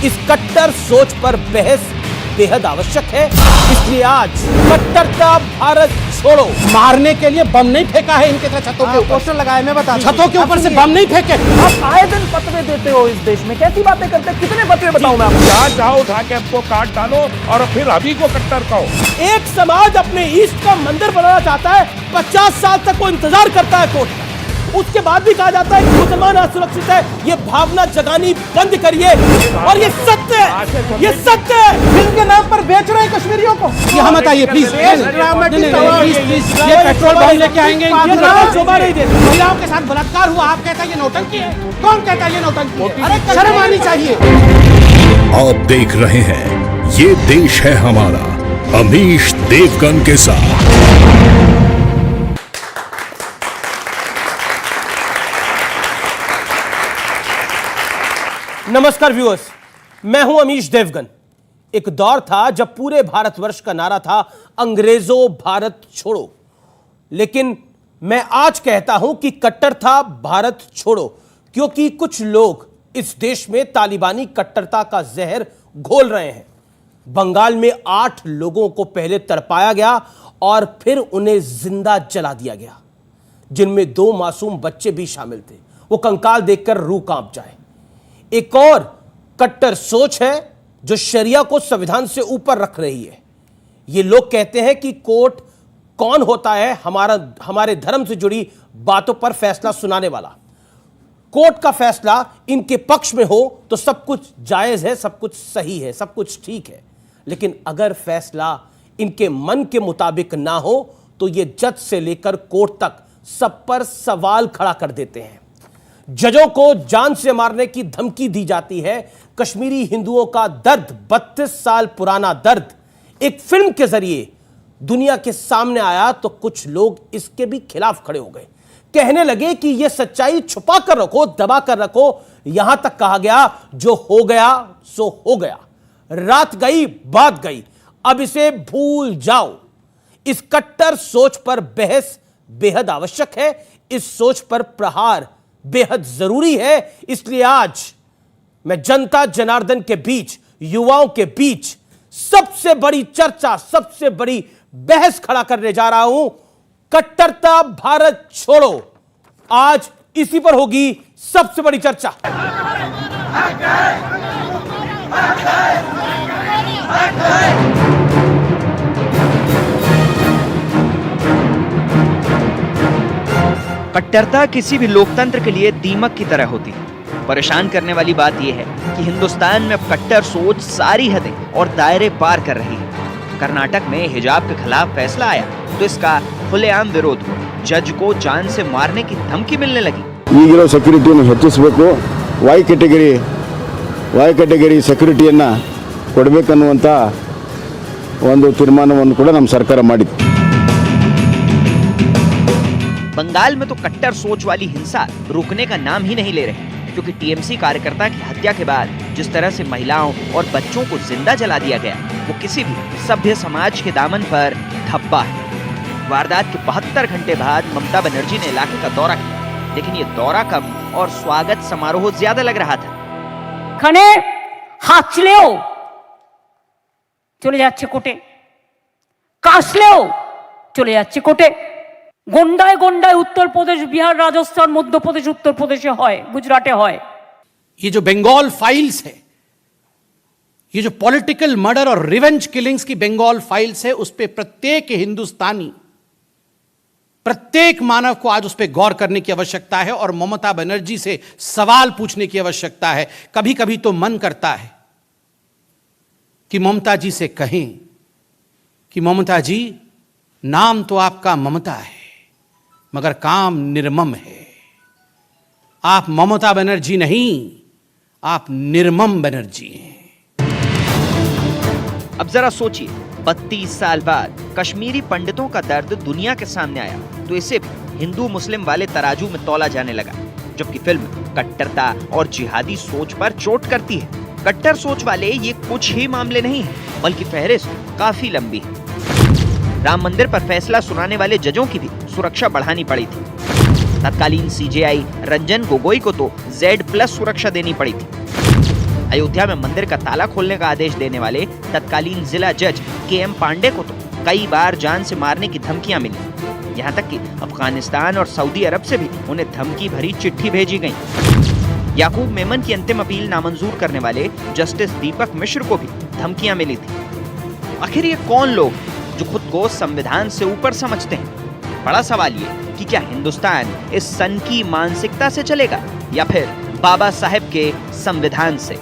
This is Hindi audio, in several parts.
इस कट्टर सोच पर बहस बेहद आवश्यक है। इसलिए आज कट्टरता भारत छोड़ो। मारने के लिए बम नहीं फेंका है इनके तरह छतों के ऊपर पोस्टर लगाए, मैं बता छतों के ऊपर से बम नहीं फेंके। आप आए दिन फतवे देते हो इस देश में, कैसी बातें करते हैं? कितने फतवे बताऊं मैं आपको? जहाँ चाहो उठा के आपको काट डालो और फिर अभी को कट्टर कहो। एक समाज अपने ईष्ट का मंदिर बनाना चाहता है, 50 साल तक वो इंतजार करता है कोर्ट का, उसके बाद भी कहा जाता है कि मुसलमान असुरक्षित है। ये भावना जगानी बंद करिए। और ये सत्य है, ये सत्य है। इनके नाम पर बेच रहे हैं कश्मीरियों को। यहाँ मत आइए प्लीज, ये पेट्रोल बम लेके आएंगे। शोभा नहीं देते। महिलाओं के साथ बलात्कार हुआ, आप कहता है ये नौटंकी है? कौन कहता है ये नौटंकी है? अरे शर्म आनी चाहिए। आप देख रहे हैं ये देश है हमारा, अमीश देवगन के साथ। नमस्कार व्यूअर्स, मैं हूं अमीश देवगन। एक दौर था जब पूरे भारतवर्ष का नारा था अंग्रेजों भारत छोड़ो, लेकिन मैं आज कहता हूं कि कट्टरता भारत छोड़ो, क्योंकि कुछ लोग इस देश में तालिबानी कट्टरता का जहर घोल रहे हैं। बंगाल में 8 लोगों को पहले तड़पाया गया और फिर उन्हें जिंदा जला दिया गया, जिनमें 2 मासूम बच्चे भी शामिल थे। वो कंकाल देखकर रूह कांप जाए। एक और कट्टर सोच है जो शरिया को संविधान से ऊपर रख रही है। ये लोग कहते हैं कि कोर्ट कौन होता है हमारे धर्म से जुड़ी बातों पर फैसला सुनाने वाला। कोर्ट का फैसला इनके पक्ष में हो तो सब कुछ जायज है, सब कुछ सही है, सब कुछ ठीक है। लेकिन अगर फैसला इनके मन के मुताबिक ना हो तो ये जज से लेकर कोर्ट तक सब पर सवाल खड़ा कर देते हैं। जजों को जान से मारने की धमकी दी जाती है। कश्मीरी हिंदुओं का दर्द, 32 साल पुराना दर्द, एक फिल्म के जरिए दुनिया के सामने आया तो कुछ लोग इसके भी खिलाफ खड़े हो गए। कहने लगे कि यह सच्चाई छुपा कर रखो, दबा कर रखो। यहां तक कहा गया जो हो गया सो हो गया, रात गई बात गई, अब इसे भूल जाओ। इस कट्टर सोच पर बहस बेहद आवश्यक है। इस सोच पर प्रहार बेहद जरूरी है। इसलिए आज मैं जनता जनार्दन के बीच, युवाओं के बीच सबसे बड़ी चर्चा, सबसे बड़ी बहस खड़ा करने जा रहा हूं। कट्टरता भारत छोड़ो, आज इसी पर होगी सबसे बड़ी चर्चा। कट्टरता किसी भी लोकतंत्र के लिए दीमक की तरह होती है। परेशान करने वाली बात यह है कि हिंदुस्तान में अब कट्टर सोच सारी हदें और दायरे पार कर रही है। कर्नाटक में हिजाब के खिलाफ फैसला आया तो इसका खुलेआम विरोध हुआ। जज को जान से मारने की धमकी मिलने लगी। ಈಗಿರೋ ಸೆಕ್ಯೂರಿಟಿಯನ್ನು ಹೆಚ್ಚಿಸಬೇಕು, ವೈ ಕ್ಯಾಟಗರಿ ಸೆಕ್ಯೂರಿಟಿಯನ್ನ ಕೊಡಬೇಕನ್ನುವಂತ ಒಂದು ತೀರ್ಮಾನವನ್ನು ಕೂಡ ನಮ್ಮ ಸರ್ಕಾರ ಮಾಡಿತ್ತು। बंगाल में तो कट्टर सोच वाली हिंसा रुकने का नाम ही नहीं ले रहे, क्योंकि टीएमसी कार्यकर्ता की हत्या के बाद जिस तरह से महिलाओं और बच्चों को जिंदा जला दिया गया, वो किसी भी सभ्य समाज के दामन पर धब्बा है। वारदात के 72 घंटे बाद ममता बनर्जी ने इलाके का दौरा किया, लेकिन ये दौरा कम और स्वागत समारोह ज्यादा लग रहा था। खाने हाचलेও চলে যাচ্ছে কোটে, কাশলেও চলে যাচ্ছে কোটে। গন্ডায় গন্ডায় उत्तर प्रदेश, बिहार, राजस्थान, मध्य प्रदेश, उत्तर प्रदेश है, गुजराते है। ये जो बंगाल फाइल्स है, ये जो पॉलिटिकल मर्डर और रिवेंज किलिंग्स की बंगाल फाइल्स है, उस पे प्रत्येक हिंदुस्तानी, प्रत्येक मानव को आज उस पे गौर करने की आवश्यकता है और ममता बनर्जी से सवाल पूछने की आवश्यकता है। कभी कभी तो मन करता है कि ममता जी से कहें कि ममता जी, नाम तो आपका ममता है मगर काम निर्मम है। आप ममता बनर्जी नहीं, आप निर्मम बनर्जी हैं। अब जरा सोचिए, 32 साल बाद कश्मीरी पंडितों का दर्द दुनिया के सामने आया तो इसे हिंदू मुस्लिम वाले तराजू में तौला जाने लगा, जबकि फिल्म कट्टरता और जिहादी सोच पर चोट करती है। कट्टर सोच वाले ये कुछ ही मामले नहीं है, बल्कि फहरिस्त काफी लंबी है। राम मंदिर पर फैसला सुनाने वाले जजों की भी सुरक्षा बढ़ानी पड़ी थी। तत्कालीन सीजेआई रंजन गोगोई को तो Z+ सुरक्षा देनी पड़ी थी। अयोध्या में मंदिर का ताला खोलने का आदेश देने वाले तत्कालीन जिला जज KM पांडे को तो कई बार जान से मारने की धमकियां मिली। यहाँ तक कि अफगानिस्तान और सऊदी अरब से भी उन्हें धमकी भरी चिट्ठी भेजी गई। याकूब मेमन की अंतिम अपील नामंजूर करने वाले जस्टिस दीपक मिश्र को भी धमकियां मिली थी। आखिर ये कौन लोग जो खुद को संविधान से ऊपर समझते हैं? बड़ा सवाल ये कि क्या हिंदुस्तान इस सन की मानसिकता से चलेगा या फिर बाबा साहेब के संविधान से?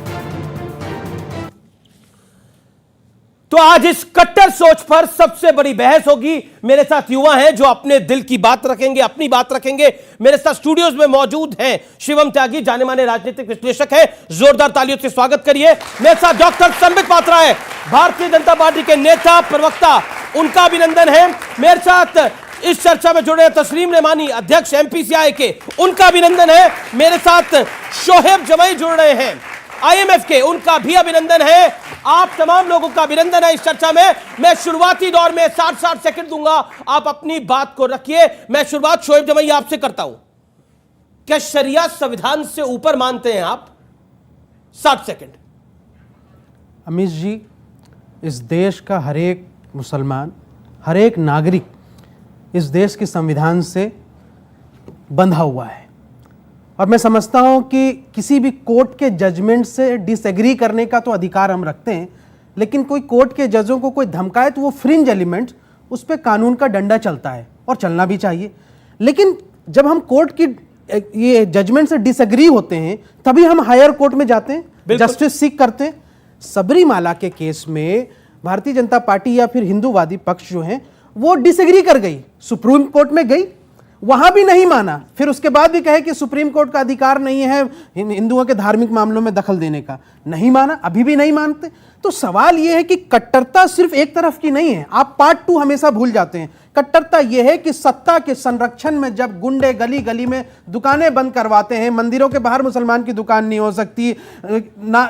तो आज इस कट्टर सोच पर सबसे बड़ी बहस होगी। मेरे साथ युवा हैं जो अपने दिल की बात रखेंगे, अपनी बात रखेंगे। मेरे साथ स्टूडियोज में मौजूद हैं शिवम त्यागी, जाने माने राजनीतिक विश्लेषक हैं। जोरदार तालियों से स्वागत करिए। मेरे साथ डॉक्टर संबित पात्रा है, भारतीय जनता पार्टी के नेता प्रवक्ता, उनका अभिनंदन है। मेरे साथ इस चर्चा में जुड़े तस्लीम रेमानी, अध्यक्ष MPCI के, उनका अभिनंदन है। मेरे साथ शोहेब जमाई जुड़ रहे हैं IMF के, उनका भी अभिनंदन है। आप तमाम लोगों का अभिनंदन है इस चर्चा में। मैं शुरुआती दौर में 60 सेकंड दूंगा, आप अपनी बात को रखिए। मैं शुरुआत शोएब जमाई आपसे करता हूं। क्या शरिया संविधान से ऊपर मानते हैं आप? 60 सेकंड। अमीश जी, इस देश का हर एक मुसलमान, हर एक नागरिक इस देश के संविधान से बंधा हुआ है और मैं समझता हूं कि किसी भी कोर्ट के जजमेंट से डिसएग्री करने का तो अधिकार हम रखते हैं, लेकिन कोई कोर्ट के जजों को कोई धमकाए तो वो फ्रिंज एलिमेंट, उस पर कानून का डंडा चलता है और चलना भी चाहिए। लेकिन जब हम कोर्ट की ये जजमेंट से डिसएग्री होते हैं तभी हम हायर कोर्ट में जाते हैं, जस्टिस सीख करते हैं। सबरीमाला के केस में भारतीय जनता पार्टी या फिर हिंदूवादी पक्ष जो है वो डिसएग्री कर गई, सुप्रीम कोर्ट में गई, वहां भी नहीं माना, फिर उसके बाद भी कहे कि सुप्रीम कोर्ट का अधिकार नहीं है हिंदुओं के धार्मिक मामलों में दखल देने का, नहीं माना, अभी भी नहीं मानते। तो सवाल यह है कि कट्टरता सिर्फ एक तरफ की नहीं है, आप पार्ट 2 हमेशा भूल जाते हैं। कट्टरता यह है कि सत्ता के संरक्षण में जब गुंडे गली गली में दुकानें बंद करवाते हैं, मंदिरों के बाहर मुसलमान की दुकान नहीं हो सकती,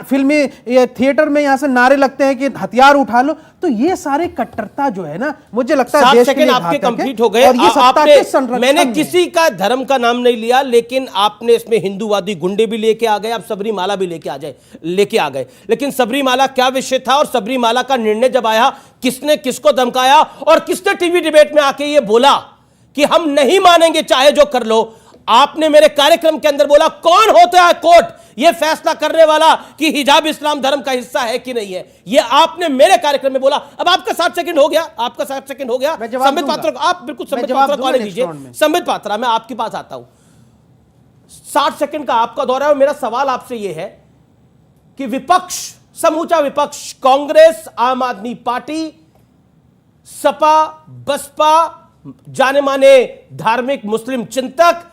फिल्मी थिएटर में यहां से नारे लगते हैं कि हथियार उठा लो, तो ये सारे कट्टरता जो है ना, मुझे लगता है देश के लिए आपके घातक है। कंप्लीट हो गए। और ये सत्ता के संरक्षण मैंने में। किसी का धर्म का नाम नहीं लिया, लेकिन आपने इसमें हिंदूवादी गुंडे भी लेके आ गए, आप सबरीमाला भी लेके आ गए। लेकिन सबरीमाला क्या विषय था और सबरीमाला का निर्णय जब आया, किसने किसको धमकाया और किसने टीवी डिबेट में आके ये बोला कि हम नहीं मानेंगे चाहे जो कर लो? आपने मेरे कार्यक्रम के अंदर बोला कौन होता है कोर्ट ये फैसला करने वाला कि हिजाब इस्लाम धर्म का हिस्सा है कि नहीं है? ये आपने मेरे कार्यक्रम में बोला। अब आपका 60 सेकंड हो गया, आपका 60 सेकंड हो गया। संबित पात्रा, आप बिल्कुल संबित पात्रा को आने दीजिए। संबित पात्रा, मैं आपके पास आता हूं। 60 सेकंड का आपका दौरा है और मेरा सवाल आपसे यह है कि विपक्ष, समूचा विपक्ष, कांग्रेस, आम आदमी पार्टी, सपा, बसपा, जाने माने धार्मिक मुस्लिम चिंतक,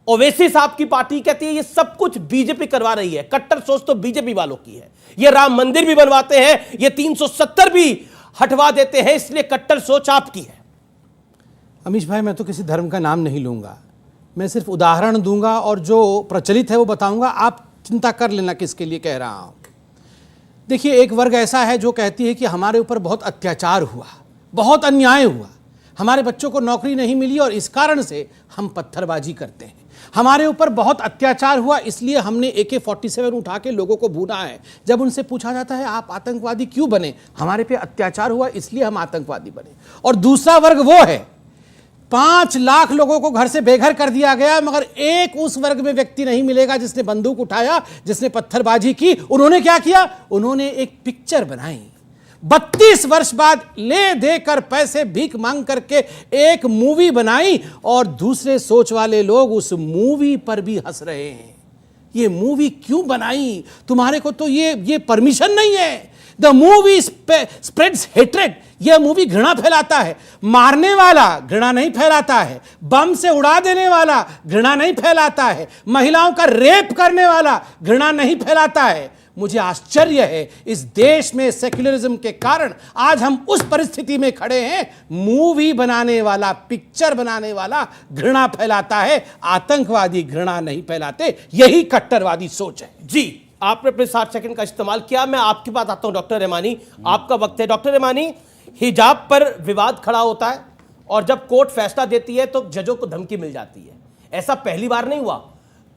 ओवैसी साहब की पार्टी कहती है ये सब कुछ बीजेपी करवा रही है। कट्टर सोच तो बीजेपी वालों की है। ये राम मंदिर भी बनवाते हैं, ये 370 भी हटवा देते हैं, इसलिए कट्टर सोच आपकी है। अमीश भाई, मैं तो किसी धर्म का नाम नहीं लूंगा, मैं सिर्फ उदाहरण दूंगा और जो प्रचलित है वो बताऊंगा। आप चिंता कर लेना किसके लिए कह रहा हूं। देखिए, एक वर्ग ऐसा है जो कहती है कि हमारे ऊपर बहुत अत्याचार हुआ, बहुत अन्याय हुआ, हमारे बच्चों को नौकरी नहीं मिली और इस कारण से हम पत्थरबाजी करते हैं। हमारे ऊपर बहुत अत्याचार हुआ इसलिए हमने AK-47 उठा के लोगों को भूना है। जब उनसे पूछा जाता है आप आतंकवादी क्यों बने? हमारे पे अत्याचार हुआ इसलिए हम आतंकवादी बने। और दूसरा वर्ग वो है, 5 लाख लोगों को घर से बेघर कर दिया गया, मगर एक उस वर्ग में व्यक्ति नहीं मिलेगा जिसने बंदूक उठाया, जिसने पत्थरबाजी की। उन्होंने क्या किया? उन्होंने एक पिक्चर बनाई, 32 वर्ष बाद ले देकर पैसे भीख मांग करके एक मूवी बनाई और दूसरे सोच वाले लोग उस मूवी पर भी हंस रहे हैं। ये मूवी क्यों बनाई? तुम्हारे को तो ये परमिशन नहीं है। The movie spreads hatred. यह मूवी घृणा फैलाता है। मारने वाला घृणा नहीं फैलाता है, बम से उड़ा देने वाला घृणा नहीं फैलाता है, महिलाओं का रेप करने वाला घृणा नहीं फैलाता है। मुझे आश्चर्य है, इस देश में सेक्युलरिज्म के कारण आज हम उस परिस्थिति में खड़े हैं, मूवी बनाने वाला, पिक्चर बनाने वाला घृणा फैलाता है, आतंकवादी घृणा नहीं फैलाते। यही कट्टरवादी सोच है। जी, आपने अपने 60 सेकंड का इस्तेमाल किया। मैं आपके पास आता हूं डॉक्टर रेमानी, आपका वक्त है। डॉक्टर रेमानी, हिजाब पर विवाद खड़ा होता है और जब कोर्ट फैसला देती है तो जजों को धमकी मिल जाती है। ऐसा पहली बार नहीं हुआ।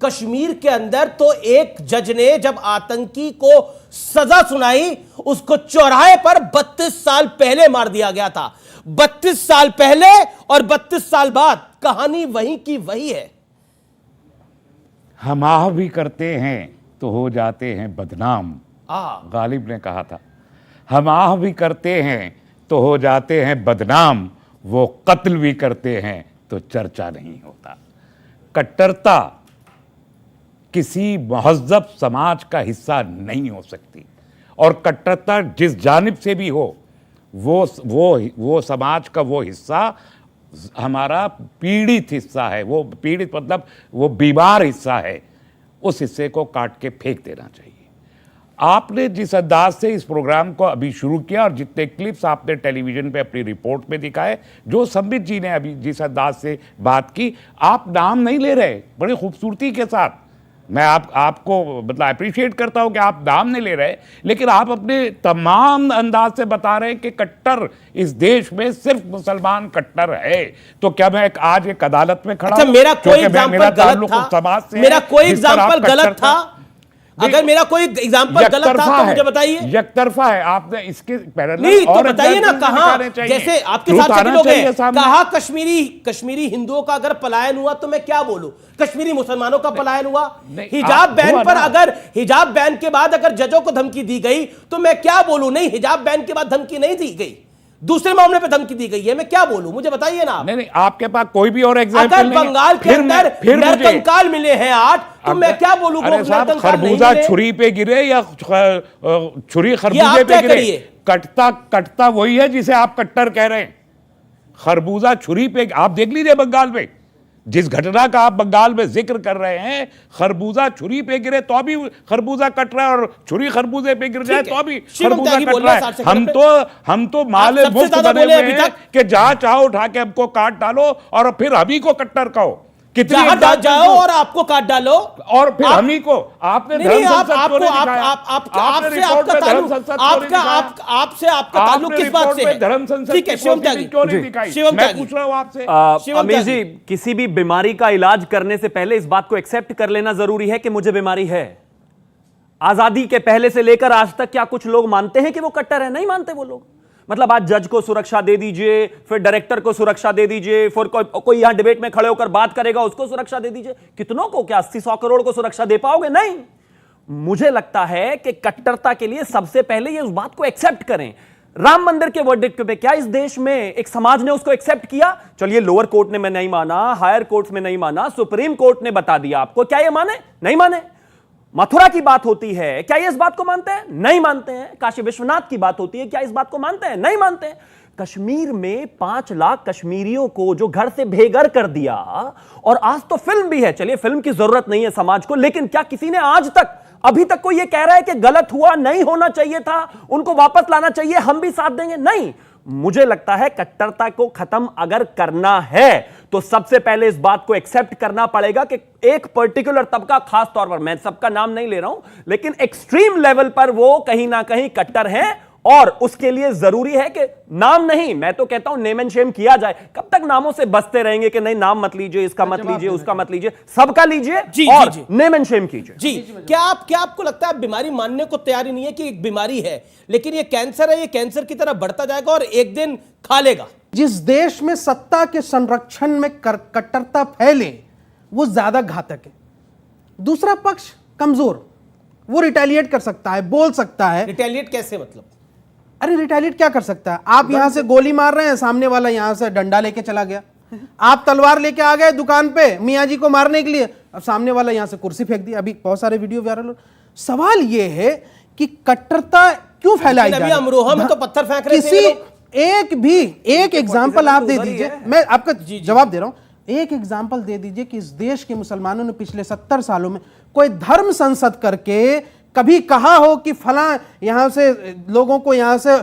कश्मीर के अंदर तो एक जज ने जब आतंकी को सजा सुनाई, उसको चौराहे पर 32 साल पहले मार दिया गया था। 32 साल पहले और 32 साल बाद कहानी वही की वही है। हम आह भी करते हैं तो हो जाते हैं बदनाम, गालिब ने कहा था। हम आह भी करते हैं तो हो जाते हैं बदनाम, वो कत्ल भी करते हैं तो चर्चा नहीं होता। कट्टरता किसी महज़्ज़ब समाज का हिस्सा नहीं हो सकती, और कट्टरता जिस जानिब से भी हो, वो समाज का वो हिस्सा हमारा पीड़ित हिस्सा है। वो पीड़ित मतलब वो बीमार हिस्सा है, उस हिस्से को काट के फेंक देना चाहिए। आपने जिस अंदाज से इस प्रोग्राम को अभी शुरू किया और जितने क्लिप्स आपने टेलीविजन पे अपनी रिपोर्ट में दिखाए, जो संबित जी ने अभी जिस अंदाज से बात की, आप नाम नहीं ले रहे बड़ी खूबसूरती के साथ। मैं आपको मतलब अप्रिशिएट करता हूं कि आप नाम नहीं ले रहे, लेकिन आप अपने तमाम अंदाज से बता रहे हैं कि कट्टर इस देश में सिर्फ मुसलमान कट्टर है। तो क्या मैं आज एक अदालत में खड़ा हूं? मेरा कोई एग्जांपल गलत था, समाज से मेरा कोई एग्जांपल गलत था। अगर मेरा कोई एग्जांपल गलत था तो मुझे बताइए। यकतरफा है, आपने इसके पैरेलल नहीं तो और बताइए ना, कहा जैसे आपके साथ सभी लोग हैं, सामने। कहा कश्मीरी हिंदुओं का अगर पलायन हुआ तो मैं क्या बोलूं, कश्मीरी मुसलमानों का पलायन हुआ। हिजाब बैन पर अगर हिजाब बैन के बाद अगर जजों को धमकी दी गई तो मैं क्या बोलूं? नहीं, हिजाब बैन के बाद धमकी नहीं दी गई, दूसरे मामले पे धमकी दी गई है, मैं क्या बोलूं? मुझे बताइए ना। नहीं, आपके पास कोई भी और एग्जांपल नहीं है? बंगाल के अंदर नरकंकाल मिले हैं 8, तो मैं क्या बोलूं? खरबूजा छुरी पे गिरे या छुरी खरबूजे पे गिरे, कटता वही है जिसे आप कट्टर कह रहे हैं। खरबूजा छुरी पे, आप देख लीजिए बंगाल में जिस घटना का आप बंगाल में जिक्र कर रहे हैं, खरबूजा छुरी पे गिरे तो भी खरबूजा कट रहा है, और छुरी खरबूजे पे गिर जाए तो भी खरबूजा कट रहा है। हम तो माले मुफ्त बने हुए हैं कि जहां चाहो उठा के हमको काट डालो और फिर हमी को कट्टर कहो। कितनी जाओ और आपको काट डालो, और फिर हमी को आपने आपसे आपका ताल्लुक किस बात से है? धर्म संसद ठीक है, शिवम त्यागी मैं पूछ रहा हूं आपसे। अमीश जी, किसी भी बीमारी का इलाज करने से पहले इस बात को एक्सेप्ट कर लेना जरूरी है कि मुझे बीमारी है। आजादी के पहले से लेकर आज तक क्या कुछ लोग मानते हैं कि वो कट्टर है? नहीं मानते वो लोग। मतलब आज जज को सुरक्षा दे दीजिए, फिर डायरेक्टर को सुरक्षा दे दीजिए, फिर कोई यहां डिबेट में खड़े होकर बात करेगा उसको सुरक्षा दे दीजिए। कितनों को? क्या 80-100 करोड़ को सुरक्षा दे पाओगे? नहीं। मुझे लगता है कि कट्टरता के लिए सबसे पहले ये उस बात को एक्सेप्ट करें। राम मंदिर के वर्डिक्ट पे क्या इस देश में एक समाज ने उसको एक्सेप्ट किया? चलिए, लोअर कोर्ट ने मैं नहीं माना, हायर कोर्ट में नहीं माना, सुप्रीम कोर्ट ने बता दिया आपको, क्या ये माने? नहीं माने। मथुरा की बात होती है, क्या ये इस बात को मानते हैं? नहीं मानते हैं। काशी विश्वनाथ की बात होती है, क्या इस बात को मानते हैं? नहीं मानते हैं। कश्मीर में 5 लाख कश्मीरियों को जो घर से बेघर कर दिया, और आज तो फिल्म भी है, चलिए फिल्म की जरूरत नहीं है समाज को, लेकिन क्या किसी ने आज तक अभी तक कोई ये कह रहा है कि गलत हुआ, नहीं होना चाहिए था, उनको वापस लाना चाहिए, हम भी साथ देंगे? नहीं। मुझे लगता है कट्टरता को खत्म अगर करना है तो सबसे पहले इस बात को एक्सेप्ट करना पड़ेगा कि एक पर्टिकुलर तबका, खास तौर पर, मैं सबका नाम नहीं ले रहा हूं, लेकिन एक्सट्रीम लेवल पर वो कहीं ना कहीं कट्टर हैं, और उसके लिए जरूरी है कि नाम नहीं, मैं तो कहता हूं नेम एंड शेम किया जाए। कब तक नामों से बचते रहेंगे कि नहीं नाम मत लीजिए, इसका मत लीजिए, उसका मत लीजिए, सबका लीजिए और नेम एंड शेम कीजिए। जी, क्या आपको लगता है बीमारी मानने को तैयारी नहीं है कि एक बीमारी है, लेकिन ये कैंसर है, ये कैंसर की तरह बढ़ता जाएगा और एक दिन खा लेगा? जिस देश में सत्ता के संरक्षण में कट्टरता फैले वो ज्यादा घातक है। दूसरा पक्ष कमजोर, वो रिटेलिएट कर सकता है, बोल सकता है। रिटेलिएट कैसे? मतलब अरे रिटेलिएट क्या कर सकता है? आप यहां से गोली मार रहे हैं, सामने वाला यहां से डंडा लेके चला गया। आप तलवार लेके आ गए दुकान पे मियां जी को मारने के लिए, अब सामने वाला यहां से कुर्सी फेंक दी। अभी बहुत सारे वीडियो वायरल। सवाल यह है कि कट्टरता क्यों फैलाई जा रही है? अमरोहा में तो पत्थर फेंक रहे थे किसी एक एग्जाम्पल आप दे दीजिए, मैं आपका जवाब दे रहा हूं। एक एग्जाम्पल दे दीजिए कि इस देश के मुसलमानों ने पिछले 70 सालों में कोई धर्म संसद करके कभी कहा हो कि फलां यहां से लोगों को यहां से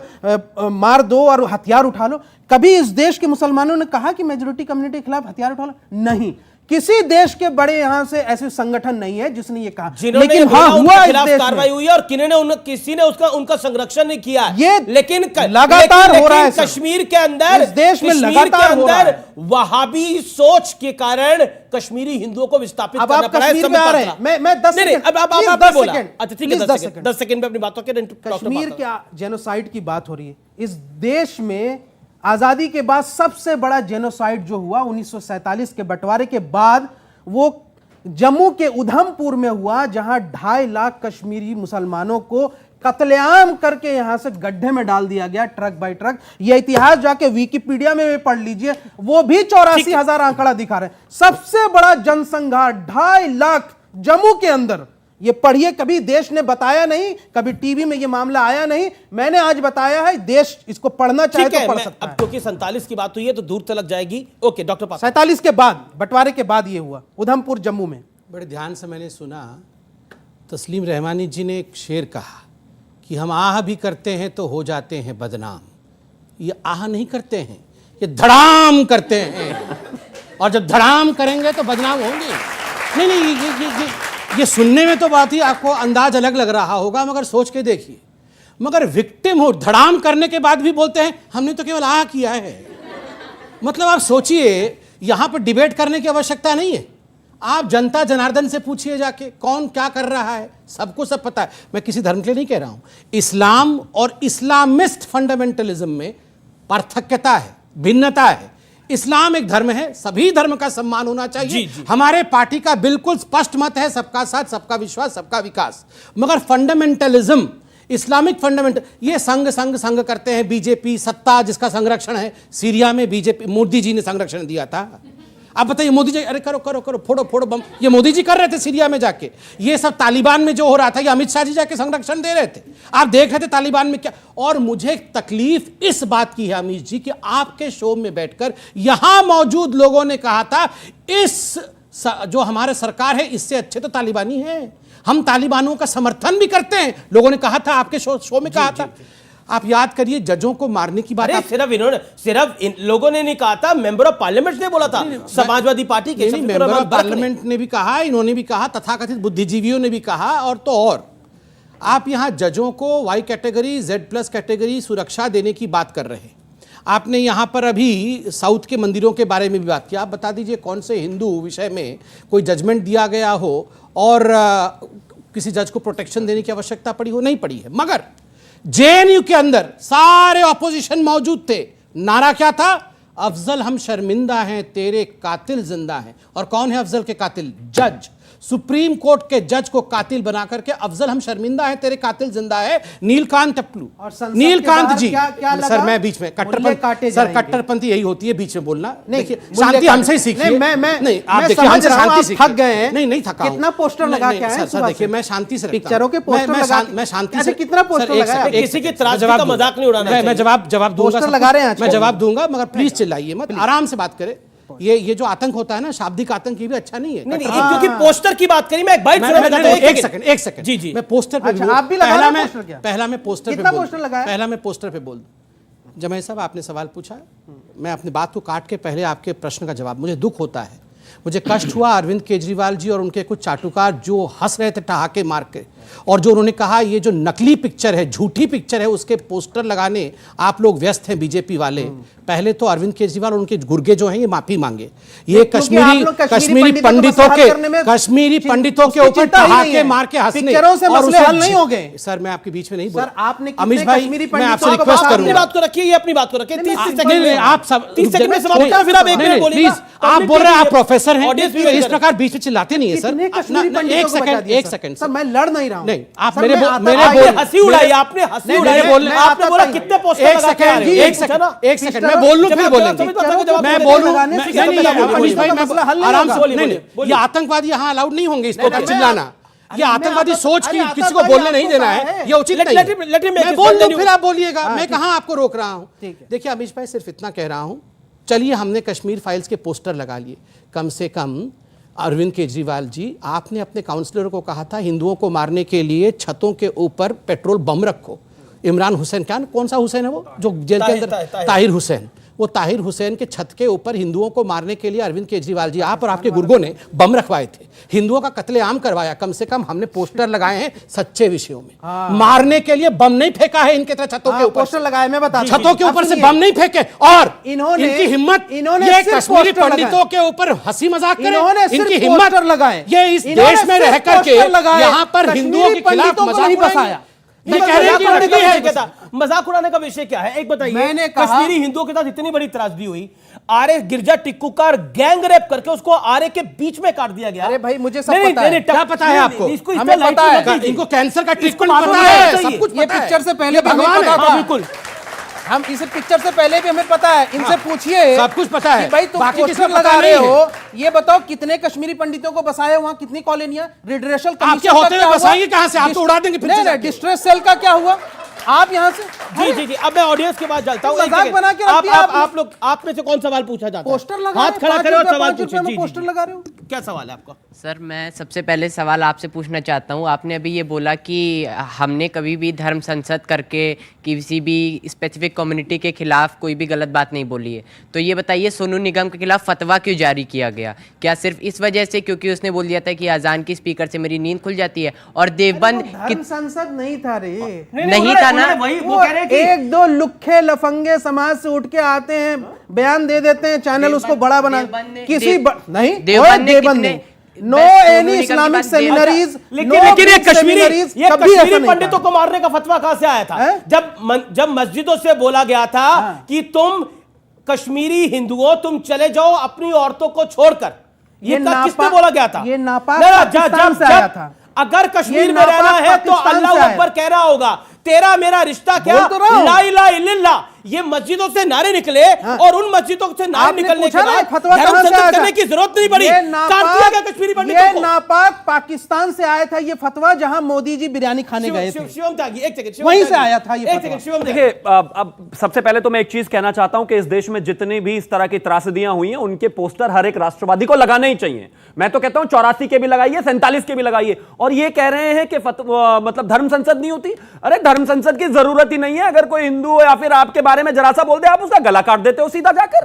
मार दो और हथियार उठा लो? कभी इस देश के मुसलमानों ने कहा कि मेजॉरिटी कम्युनिटी के खिलाफ हथियार उठा लो? नहीं। किसी देश के बड़े यहां से ऐसे संगठन नहीं है जिसने ये कहा, जिन्होंने लेकिन बोला, हाँ उनके हुआ इस खिलाफ देश कार्रवाई में। हुई है और किसी ने उसका उनका संरक्षण नहीं किया है। ये लेकिन लगातार हो रहा है सर। कश्मीर के अंदर, इस देश में कश्मीर लगातार के हो रहा अंदर है। वहाबी सोच के कारण कश्मीरी हिंदुओं को विस्थापित अब करना आप पड़ा है। कश्मीर में आ रहे हैं, मैं 10 नहीं, नहीं, सेकंड, अब प्लीज आपने 10 बोला। सेकंड, अच्छा ठीक है, प्लीज 10 10 सेकंड, सेकंड। 10 सेकंड में अपनी बातों के कश्मीर के जेनोसाइड की बात हो रही है। इस देश में आजादी के बाद सबसे बड़ा जेनोसाइड जो हुआ 1947 के बंटवारे के बाद, वो जम्मू के उधमपुर में हुआ, जहां 2.5 लाख कश्मीरी मुसलमानों को कत्लेआम करके यहां से गड्ढे में डाल दिया गया, ट्रक बाय ट्रक। यह इतिहास जाके विकिपीडिया में पढ़ लीजिए, वो भी 84,000 आंकड़ा दिखा रहे हैं। सबसे बड़ा जनसंहार 2.5 लाख जम्मू के अंदर। ये पढ़िए, कभी देश ने बताया नहीं, कभी टीवी में ये मामला आया नहीं, मैंने आज बताया है। देश इसको पढ़ना चाहे ठीक है, तो पढ़ मैं सकता अब है। क्योंकि 47 की बात हुई है तो दूर तलक जाएगी। ओके डॉक्टर पास 47 के बाद, बंटवारे के बाद ये हुआ उधमपुर जम्मू में। बड़े ध्यान से मैंने सुना, तस्लीम रहमानी जी ने एक शेर कहा कि हम आह भी करते हैं तो हो जाते हैं बदनाम। ये आह नहीं करते हैं, ये धड़ाम करते हैं, और जब धड़ाम करेंगे तो बदनाम होंगे। नहीं नहीं, ये सुनने में तो बात ही आपको अंदाज अलग लग रहा होगा, मगर सोच के देखिए, मगर विक्टिम हो धड़ाम करने के बाद भी बोलते हैं हमने तो केवल आह किया है। मतलब आप सोचिए, यहां पर डिबेट करने की आवश्यकता नहीं है। आप जनता जनार्दन से पूछिए जाके कौन क्या कर रहा है, सबको सब पता है। मैं किसी धर्म के लिए नहीं कह रहा हूं। इस्लाम और इस्लामिस्ट फंडामेंटलिज्म में पार्थक्यता है, भिन्नता है। इस्लाम एक धर्म है, सभी धर्म का सम्मान होना चाहिए। जी, जी। हमारे पार्टी का बिल्कुल स्पष्ट मत है, सबका साथ, सबका विश्वास, सबका विकास। मगर फंडामेंटलिज्म, इस्लामिक फंडामेंटल, ये संग करते हैं। बीजेपी सत्ता जिसका संरक्षण है, सीरिया में बीजेपी, मोदी जी ने संरक्षण दिया था। आप बताइए, मोदी जी, अरे करो करो करो, फोड़ो फोड़ो बम, ये मोदी जी कर रहे थे सीरिया में जाके। ये सब तालिबान में जो हो रहा था, ये अमित शाह जी जाके संरक्षण दे रहे थे। आप देख रहे थे तालिबान में क्या। और मुझे तकलीफ इस बात की है अमित जी कि आपके शो में बैठकर यहां मौजूद लोगों ने कहा था इस जो हमारे सरकार है इससे अच्छे तो तालिबानी है, हम तालिबानों का समर्थन भी करते हैं, लोगों ने कहा था, आपके शो में कहा था। आप याद करिए, जजों को मारने की बात। अरे सिर्फ इन लोगों ने नहीं कहा था, मेंबर ऑफ पार्लियामेंट ने बोला था। समाजवादी पार्टी के मेंबर ऑफ पार्लियामेंट ने भी कहा, इन्होंने भी कहा, तथाकथित बुद्धिजीवियों ने भी कहा, और तो और आप यहां जजों को वाई कैटेगरी, Z+ कैटेगरी सुरक्षा देने की बात कर रहे हैं। आपने यहां पर अभी साउथ के मंदिरों के बारे में भी बात की। आप बता दीजिए कौन से हिंदू विषय में कोई जजमेंट दिया गया हो और किसी जज को प्रोटेक्शन देने की आवश्यकता पड़ी हो? नहीं पड़ी है। मगर JNU के अंदर सारे ऑपोजिशन मौजूद थे। नारा क्या था? अफजल हम शर्मिंदा हैं, तेरे कातिल जिंदा हैं। और कौन है अफजल के कातिल? जज। सुप्रीम कोर्ट के जज को कातिल बना करके अफजल हम शर्मिंदा हैं, तेरे कातिल जिंदा है, नीलकांत टप्लू। नीलकांत जी, सर मैं बीच में कट्टरपंथी यही होती है, बीच में बोलना। देखिए, शांति हमसे ही सीखिए। नहीं, आप देखिए, हमसे शांति सीखिए। थक गए हैं। नहीं थका। कितना पोस्टर लगा के आए? सर देखिए, मैं शांति से पिक्चरों के पोस्टर लगा, मैं शांति से। कितना पोस्टर लगाया? किसी की त्रासदी का मजाक नहीं उड़ाना। मैं जवाब दूंगा, पोस्टर लगा रहे हैं, मैं जवाब दूंगा, मगर प्लीज चिल्लाइए मत, आराम से बात करें। ये जो आतंक होता है ना, शाब्दिक आतंक, ये भी अच्छा नहीं है। नहीं, क्योंकि पोस्टर की बात करी, मैं एक बाइट एक सेकंड जी जी, मैं पोस्टर पे अच्छा, आप भी लगा रहे हैं पोस्टर क्या? पहला मैं पोस्टर पे कितना पोस्टर लगाया? पहला मैं पोस्टर पे बोल दूं। जमाई साहब, आपने सवाल पूछा, मैं अपनी बात को काट के पहले आपके प्रश्न का जवाब। मुझे दुख होता है, मुझे कष्ट हुआ अरविंद केजरीवाल जी और उनके कुछ चाटुकार जो हंस रहे थे ठहाके मार के, और जो उन्होंने कहा ये जो नकली पिक्चर है, झूठी पिक्चर है, उसके पोस्टर लगाने आप लोग व्यस्त हैं बीजेपी वाले। पहले तो अरविंद केजरीवाल और उनके गुर्गे जो हैं ये माफी मांगे। ये कश्मीरी पंडितों के ऊपर ठहाके मार के हंसने से मसले हल नहीं हो गए। सर मैं आपके बीच में नहीं बोल सर, आपने अमीश भाई, मैं आपसे रिक्वेस्ट करूंगा, अपनी बात को रखिए, ये अपनी बात को रखिए। 30 सेकंड आप सब 30 सेकंड में समाप्त करें, फिर आप एक मिनट बोलिए। आप बोल रहे हैं आप प्रोफेसर हैं, ऑडियंस भी इस प्रकार बीच में चिल्लाते नहीं है सर। एक सेकंड सर, मैं लड़ नहीं रहा हूं। नहीं, आप मेरे हंसी उड़ाई, आपने हंसी उड़ाई, आपने बोला कितने पोस्टर लगा के आ रहे हो? एक सेकंड मैं बोल लूं, फिर बोलेंगे। मैं बोलूं, आराम से बोलिए। ये आतंकवादी यहाँ अलाउड नहीं होंगे, इसको चिल्लाना। ये आतंकवादी सोच की किसी को बोलने नहीं देना है, ये उचित नहीं है। मैं बोल दूं, फिर आप बोलिएगा। मैं कहां आपको रोक रहा हूं? देखिए अमीश भाई, सिर्फ इतना कह रहा हूं, चलिए हमने कश्मीर फाइल्स के पोस्टर लगा लिए, कम से कम अरविंद केजरीवाल जी, आपने अपने काउंसलर को कहा था हिंदुओं को मारने के लिए छतों के ऊपर पेट्रोल बम रखो। इमरान हुसैन, क्या कौन सा हुसैन है वो जो जेल के अंदर, ताहिर हुसैन, वो ताहिर हुसैन के छत के ऊपर हिंदुओं को मारने के लिए अरविंद केजरीवाल जी, आप और आपके गुर्गों ने बम रखवाए थे, हिंदुओं का कत्लेआम करवाया। कम से कम हमने पोस्टर लगाए हैं सच्चे विषयों में, मारने के लिए बम नहीं फेंका है इनके तरह छतों के ऊपर, पोस्टर लगाए, मैं बता, छतों के ऊपर से बम नहीं फेंके। और इन्होंने इनकी हिम्मत, इन्होंने ये सिर्फ कश्मीरी पोस्टर पंडितों के ऊपर हंसी मजाक करें, इन्होंने सिर्फ इनकी हिम्मत पोस्टर लगाए, ये इस इन्होंने देश में सिर्फ रहकर के पोस्टर लगाए, यहाँ पर हिंदुओं के खिलाफ पंडितों को मजाक नहीं उड़ाएंगे। बसाया। ये कह रहे हैं कि नकली है। मजाक उड़ाने का विषय क्या है, एक बताइए। मैंने कहा- कश्मीरी हिंदुओं के साथ इतनी बड़ी त्रासदी हुई, आर्य गिरजा टिक्कू का गैंग रेप करके उसको आर्य के बीच में काट दिया गया। अरे भाई, मुझे सब नहीं, पता नहीं, है। नहीं, क्या पता है आपको? इसको इस हमें तरह पता लाइट है। क्यों मत इनको कीजिए? कैंसर का ट्रीटमेंट मालूम पता होना है, चाहिए। सब कुछ ये पता है। पिक्चर से पहले ये भी हमें भगवान पता है। था। हाँ, बिल्कुल। हम इस पिक्चर से पहले भी हमें पता है, इनसे पूछिए, सब कुछ पता है। कि भाई तुम बाकी किसी पोस्टर को पता लगा रहे नहीं हो, ये बताओ कितने कश्मीरी पंडितों को बसाया, वहां कितनी कॉलोनियां, रिड्रेशल आपके कमीशन का होते क्या हुए हुआ? बसाएंगे कहां से? आप तो उड़ा देंगे फिर से नहीं, जाके। डिस्ट्रेस सेल का क्या हुआ? आप यहाँ से जी जी जी, अब मैं ऑडियंस के बाद चलता हूँ। मजाक एक सेकंड। बना के रख दिया आप आपने। लोग, आप में से कौन सवाल पूछा जाता है? पोस्टर लगा हाथ खड़ा करें और सवाल 5 पूछिए। रुपए जी, में पोस्टर जी, लगा रहे हो। क्या सवाल है आपका? सर, मैं सबसे पहले सवाल आपसे पूछना चाहता हूँ। आपने अभी ये बोला कि हमने कभी भी धर्म संसद करके किसी भी स्पेसिफिक कम्युनिटी के खिलाफ कोई भी गलत बात नहीं बोली है, तो ये बताइए सोनू निगम के खिलाफ फतवा क्यों जारी किया गया? क्या सिर्फ इस वजह से क्योंकि उसने बोल दिया था कि अजान की स्पीकर से मेरी नींद खुल जाती है? और देवबंद धर्म संसद नहीं था रे, नहीं था ना? वही वो वो कह रहे हैं कि एक दो लुखे लफंगे समाज से उठ के आते हैं, बयान दे देते हैं, चैनल उसको बड़ा बना, किसी नहीं, देवबंद ने देवबंद कितने नहीं, नो सोनू एनी निगम की इस्लामिक बात सेमिनरीज, लेकिन ये कश्मीरी पंडितों को मारने का फतवा कहां से आया था? हैं? जब मस्जिदों से बोला गया था कि तुम कश्मीरी हिंदुओं, तुम चले जाओ अपनी औरतों को छोड़कर, ये किसने बोला गया था? ये नापाक ना, पाकिस्तान से आया था। अगर कश्मीर ये में रहना नापाक है तो पाकिस्तान से अल्लाह आया। अकबर कह रहा होगा, तेरा मेरा रिश्ता क्या, बोल तो रहा हूं। ला इलाहा इल्लल्लाह। ये मस्जिदों से नारे निकले और उन मस्जिदों से नारे आपने निकलने के पूछा ना, बाद फतवा धर्म कहां से संसद आया करने था? की जरूरत नहीं पड़ी। ये काट दिया गया कश्मीरी पंडितों को। नापाक पाकिस्तान से आया था ये फतवा, जहां मोदी जी बिरयानी खाने गए थे, शिवम त्यागी, एक सेकंड, वहीं से आया था ये एक फतवा। सेकंड, शिवम त्यागी। देखिए, अब सबसे पहले तो मैं एक चीज कहना चाहता हूं कि इस देश में जितनी भी इस तरह की त्रासदियां हुई हैं, उनके पोस्टर हर एक राष्ट्रवादी को लगाने ही चाहिए। मैं तो कहता हूं 84 के भी लगाइए, 47 के भी लगाइए। और ये कह रहे हैं कि मतलब धर्म संसद नहीं होती। अरे धर्म संसद की जरूरत ही नहीं है। अगर कोई हिंदू या फिर आपके बारे में जरा सा बोल दे, आप उसका गला काट देते हो सीधा जाकर।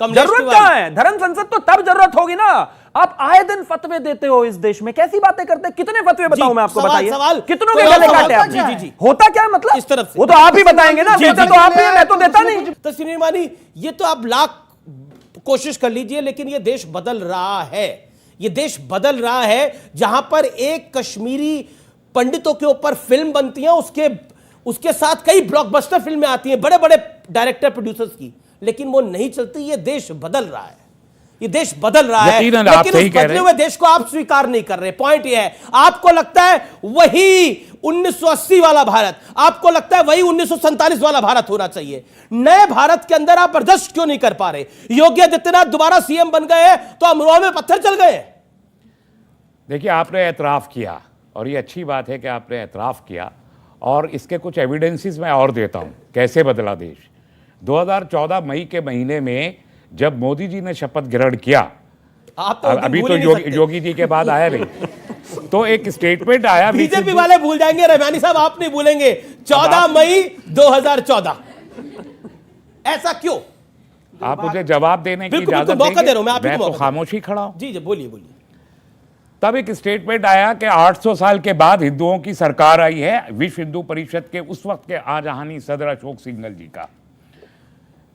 जरूरत क्या है? धर्म संसद तो तब जरूरत होगी ना। आप आए दिन फतवे देते हो इस देश में, कैसी बातें करते हैं? कितने फतवे बताऊं मैं आपको? बताइए कितनों के गले काटे आपने? जी, जी, जी। होता क्या है मतलब? इस तरफ से। वो तो आप ही बताएंगे ना, देते तो आप ही हैं, मैं तो देता नहीं। तस्वीर मानी, ये तो आप लाख कोशिश कर लीजिए, लेकिन ये देश बदल रहा है। ये देश बदल रहा है जहां पर एक कश्मीरी पंडितों के ऊपर फिल्म बनती है, उसके साथ कई ब्लॉकबस्टर फिल्में आती हैं, बड़े बड़े डायरेक्टर प्रोड्यूसर्स की, लेकिन वो नहीं चलती। ये देश बदल रहा है, ये देश बदल रहा है, यकीनन आप लेकिन सही उस कह रहे बदले हैं। हुए देश को आप स्वीकार नहीं कर रहे। पॉइंट ये है, आपको लगता है वही 1980 वाला भारत, आपको लगता है वही 1947 वाला भारत होना चाहिए। नए भारत के अंदर आप बर्दाश्त क्यों नहीं कर पा रहे? योगी आदित्यनाथ दोबारा सीएम बन गए हैं तो अमरोहा में पत्थर चल गए। देखिए, आपने एतराफ़ किया और ये अच्छी बात है कि आपने एतराफ़ किया, और इसके कुछ एविडेंसेस मैं और देता हूँ कैसे बदला देश। 2014 मई के महीने में जब मोदी जी ने शपथ ग्रहण किया, आप तो अभी भूल तो ही नहीं सकते। योगी जी के बाद आया नहीं, तो एक स्टेटमेंट आया बीजेपी वाले भूल जाएंगे, रहमानी साहब आप नहीं भूलेंगे। 14 मई 2014, ऐसा क्यों? आप मुझे जवाब देने की बिल्कुल, इजाजत बिल्कुल, मौका दे रहा हूं, मैं आप ही को मैं तो मौका दे रहा हूं। खामोशी खड़ा हूं। जी जी, बोलिए बोलिए। तब एक स्टेटमेंट आया कि 800 साल के बाद हिंदुओं की सरकार आई है, विश्व हिंदू परिषद के उस वक्त के आजहानी सदर अशोक सिंघल जी का।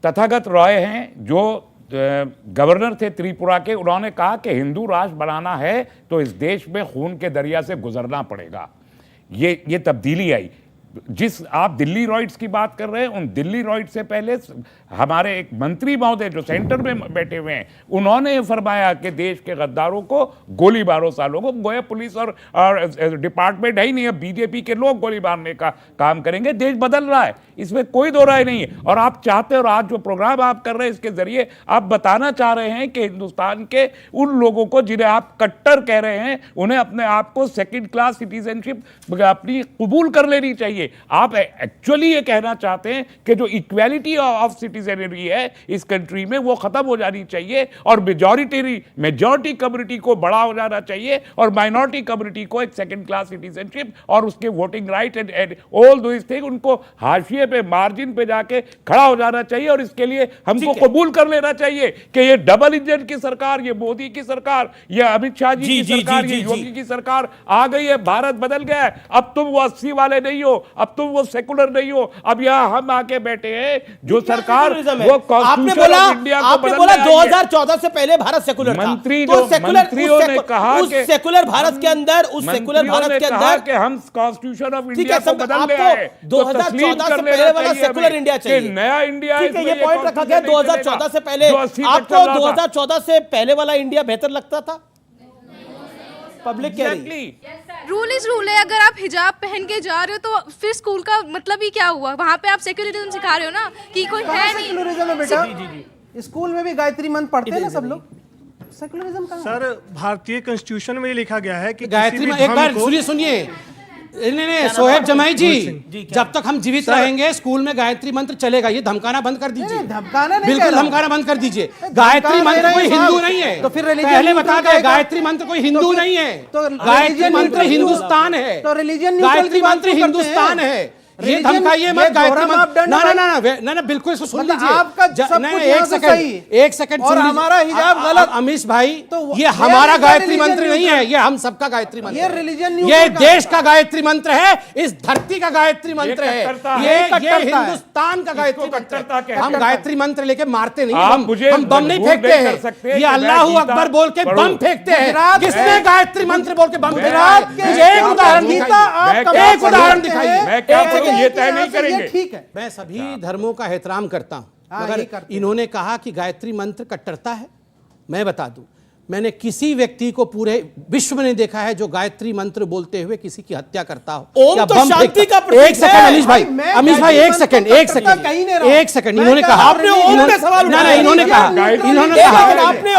तथागत रॉय हैं जो गवर्नर थे त्रिपुरा के, उन्होंने कहा कि हिंदू राष्ट्र बनाना है तो इस देश में खून के दरिया से गुजरना पड़ेगा। ये तब्दीली आई। जिस आप दिल्ली रॉइट्स की बात कर रहे हैं, उन दिल्ली रॉइट्स से पहले हमारे एक मंत्री महोदय जो सेंटर में बैठे हुए हैं, उन्होंने फरमाया कि देश के गद्दारों को गोली मारो सालों को। गोया पुलिस और डिपार्टमेंट है ही नहीं, अब बीजेपी के लोग गोली मारने का काम करेंगे। देश बदल रहा है, इसमें कोई दो राय नहीं है। और आप चाहते, और आज जो प्रोग्राम आप कर रहे हैं, इसके जरिए आप बताना चाह रहे हैं कि हिंदुस्तान के उन लोगों को जिन्हें आप कट्टर कह रहे हैं, उन्हें अपने आप को सेकेंड क्लास सिटीजनशिप अपनी कबूल कर लेनी चाहिए। चाहिए। आप एक्चुअली ये कहना चाहते हैं कि जो इक्वालिटी ऑफ सिटीजनरी है इस कंट्री में वो खत्म हो जानी चाहिए और मेजॉरिटी कम्युनिटी को बड़ा हो जाना चाहिए और माइनॉरिटी कम्युनिटी को एक सेकंड क्लास सिटीजनशिप और उसके voting right and all those thing उनको हाशिए पे मार्जिन पे जाके खड़ा हो जाना चाहिए। और इसके लिए हमको कबूल कर लेना चाहिए कि ये डबल इंजन की सरकार, ये मोदी की सरकार, ये अमित शाह जी की सरकार, ये योगी की सरकार आ गई है, भारत बदल गया है। अब तुम वो 80 वाले नहीं हो, अब तुम वो सेकुलर नहीं हो, अब यहाँ हम आके बैठे हैं जो सरकार वो कॉन्स्टिट्यूशन ऑफ इंडिया को आपने बोला 2014 से पहले भारत सेकुलर था। मंत्रियों ने कहा उस सेकुलर भारत के अंदर कि हम कॉन्स्टिट्यूशन ऑफ इंडिया को बदल ले आए। 2014 से पहले वाला सेकुलर इंडिया चाहिए, नया इंडिया ठीक है, ये पॉइंट रखा गया। 2014 से पहले आपको 2014 से पहले वाला इंडिया बेहतर लगता था? पब्लिक कह रही रूल इज रूल है। अगर आप हिजाब पहन के जा रहे हो तो फिर स्कूल का मतलब ही क्या हुआ? वहाँ पे आप सेक्युलरिज्म सिखा रहे हो ना कि कोई है नहीं। सेक्युलरिज्म है बेटा, स्कूल में भी गायत्री मंत्र पढ़ते हैं ना सब लोग। सेक्युलरिज्म का सर भारतीय कॉन्स्टिट्यूशन में लिखा गया है कि गायत्री एक बार सुनिए नहीं सोहेब जमाई जी, जब तक हम जीवित रहेंगे स्कूल में गायत्री मंत्र चलेगा। ये धमकाना बंद कर दीजिए, धमकाना नहीं, बिल्कुल धमकाना बंद कर दीजिए। गायत्री मंत्र कोई हिंदू नहीं है, तो फिर पहले बता दें गायत्री मंत्र कोई हिंदू नहीं है, गायत्री मंत्र हिंदुस्तान है, तो रिलीजन गायत्री मंत्र हिंदुस्तान है। ये धमकाइए मत गायत्री मंत्र। ना बिल्कुल इसको सुन लीजिए। आपका सब कुछ एक सेकंड और हमारा हिजाब गलत। अमीश भाई ये हमारा गायत्री मंत्र नहीं है, ये हम सबका गायत्री मंत्र ये रिलीजन ये देश का गायत्री मंत्र है, इस धरती का गायत्री मंत्र है, ये हिंदुस्तान का गायत्री मंत्र है। हम गायत्री मंत्र लेके मारते नहीं, हम बम नहीं फेंकते हैं। ये अल्लाह अकबर बोल के बम फेंकते हैं। किसने गायत्री मंत्र बोल के बम फेंका? मुझे एक उदाहरण दिखाइए। ये तय नहीं करेंगे। ठीक है, मैं सभी धर्मों का एहतराम करता हूं, मगर इन्होंने कहा कि गायत्री मंत्र कट्टरता है। मैं बता दूं, मैंने किसी व्यक्ति को पूरे विश्व में नहीं देखा है जो गायत्री मंत्र बोलते हुए किसी की हत्या करता हो ओम तो शांति का प्रतीक है। एक सेकंड अमीश भाई एक सेकंड इन्होंने कहा इन्होंने कहा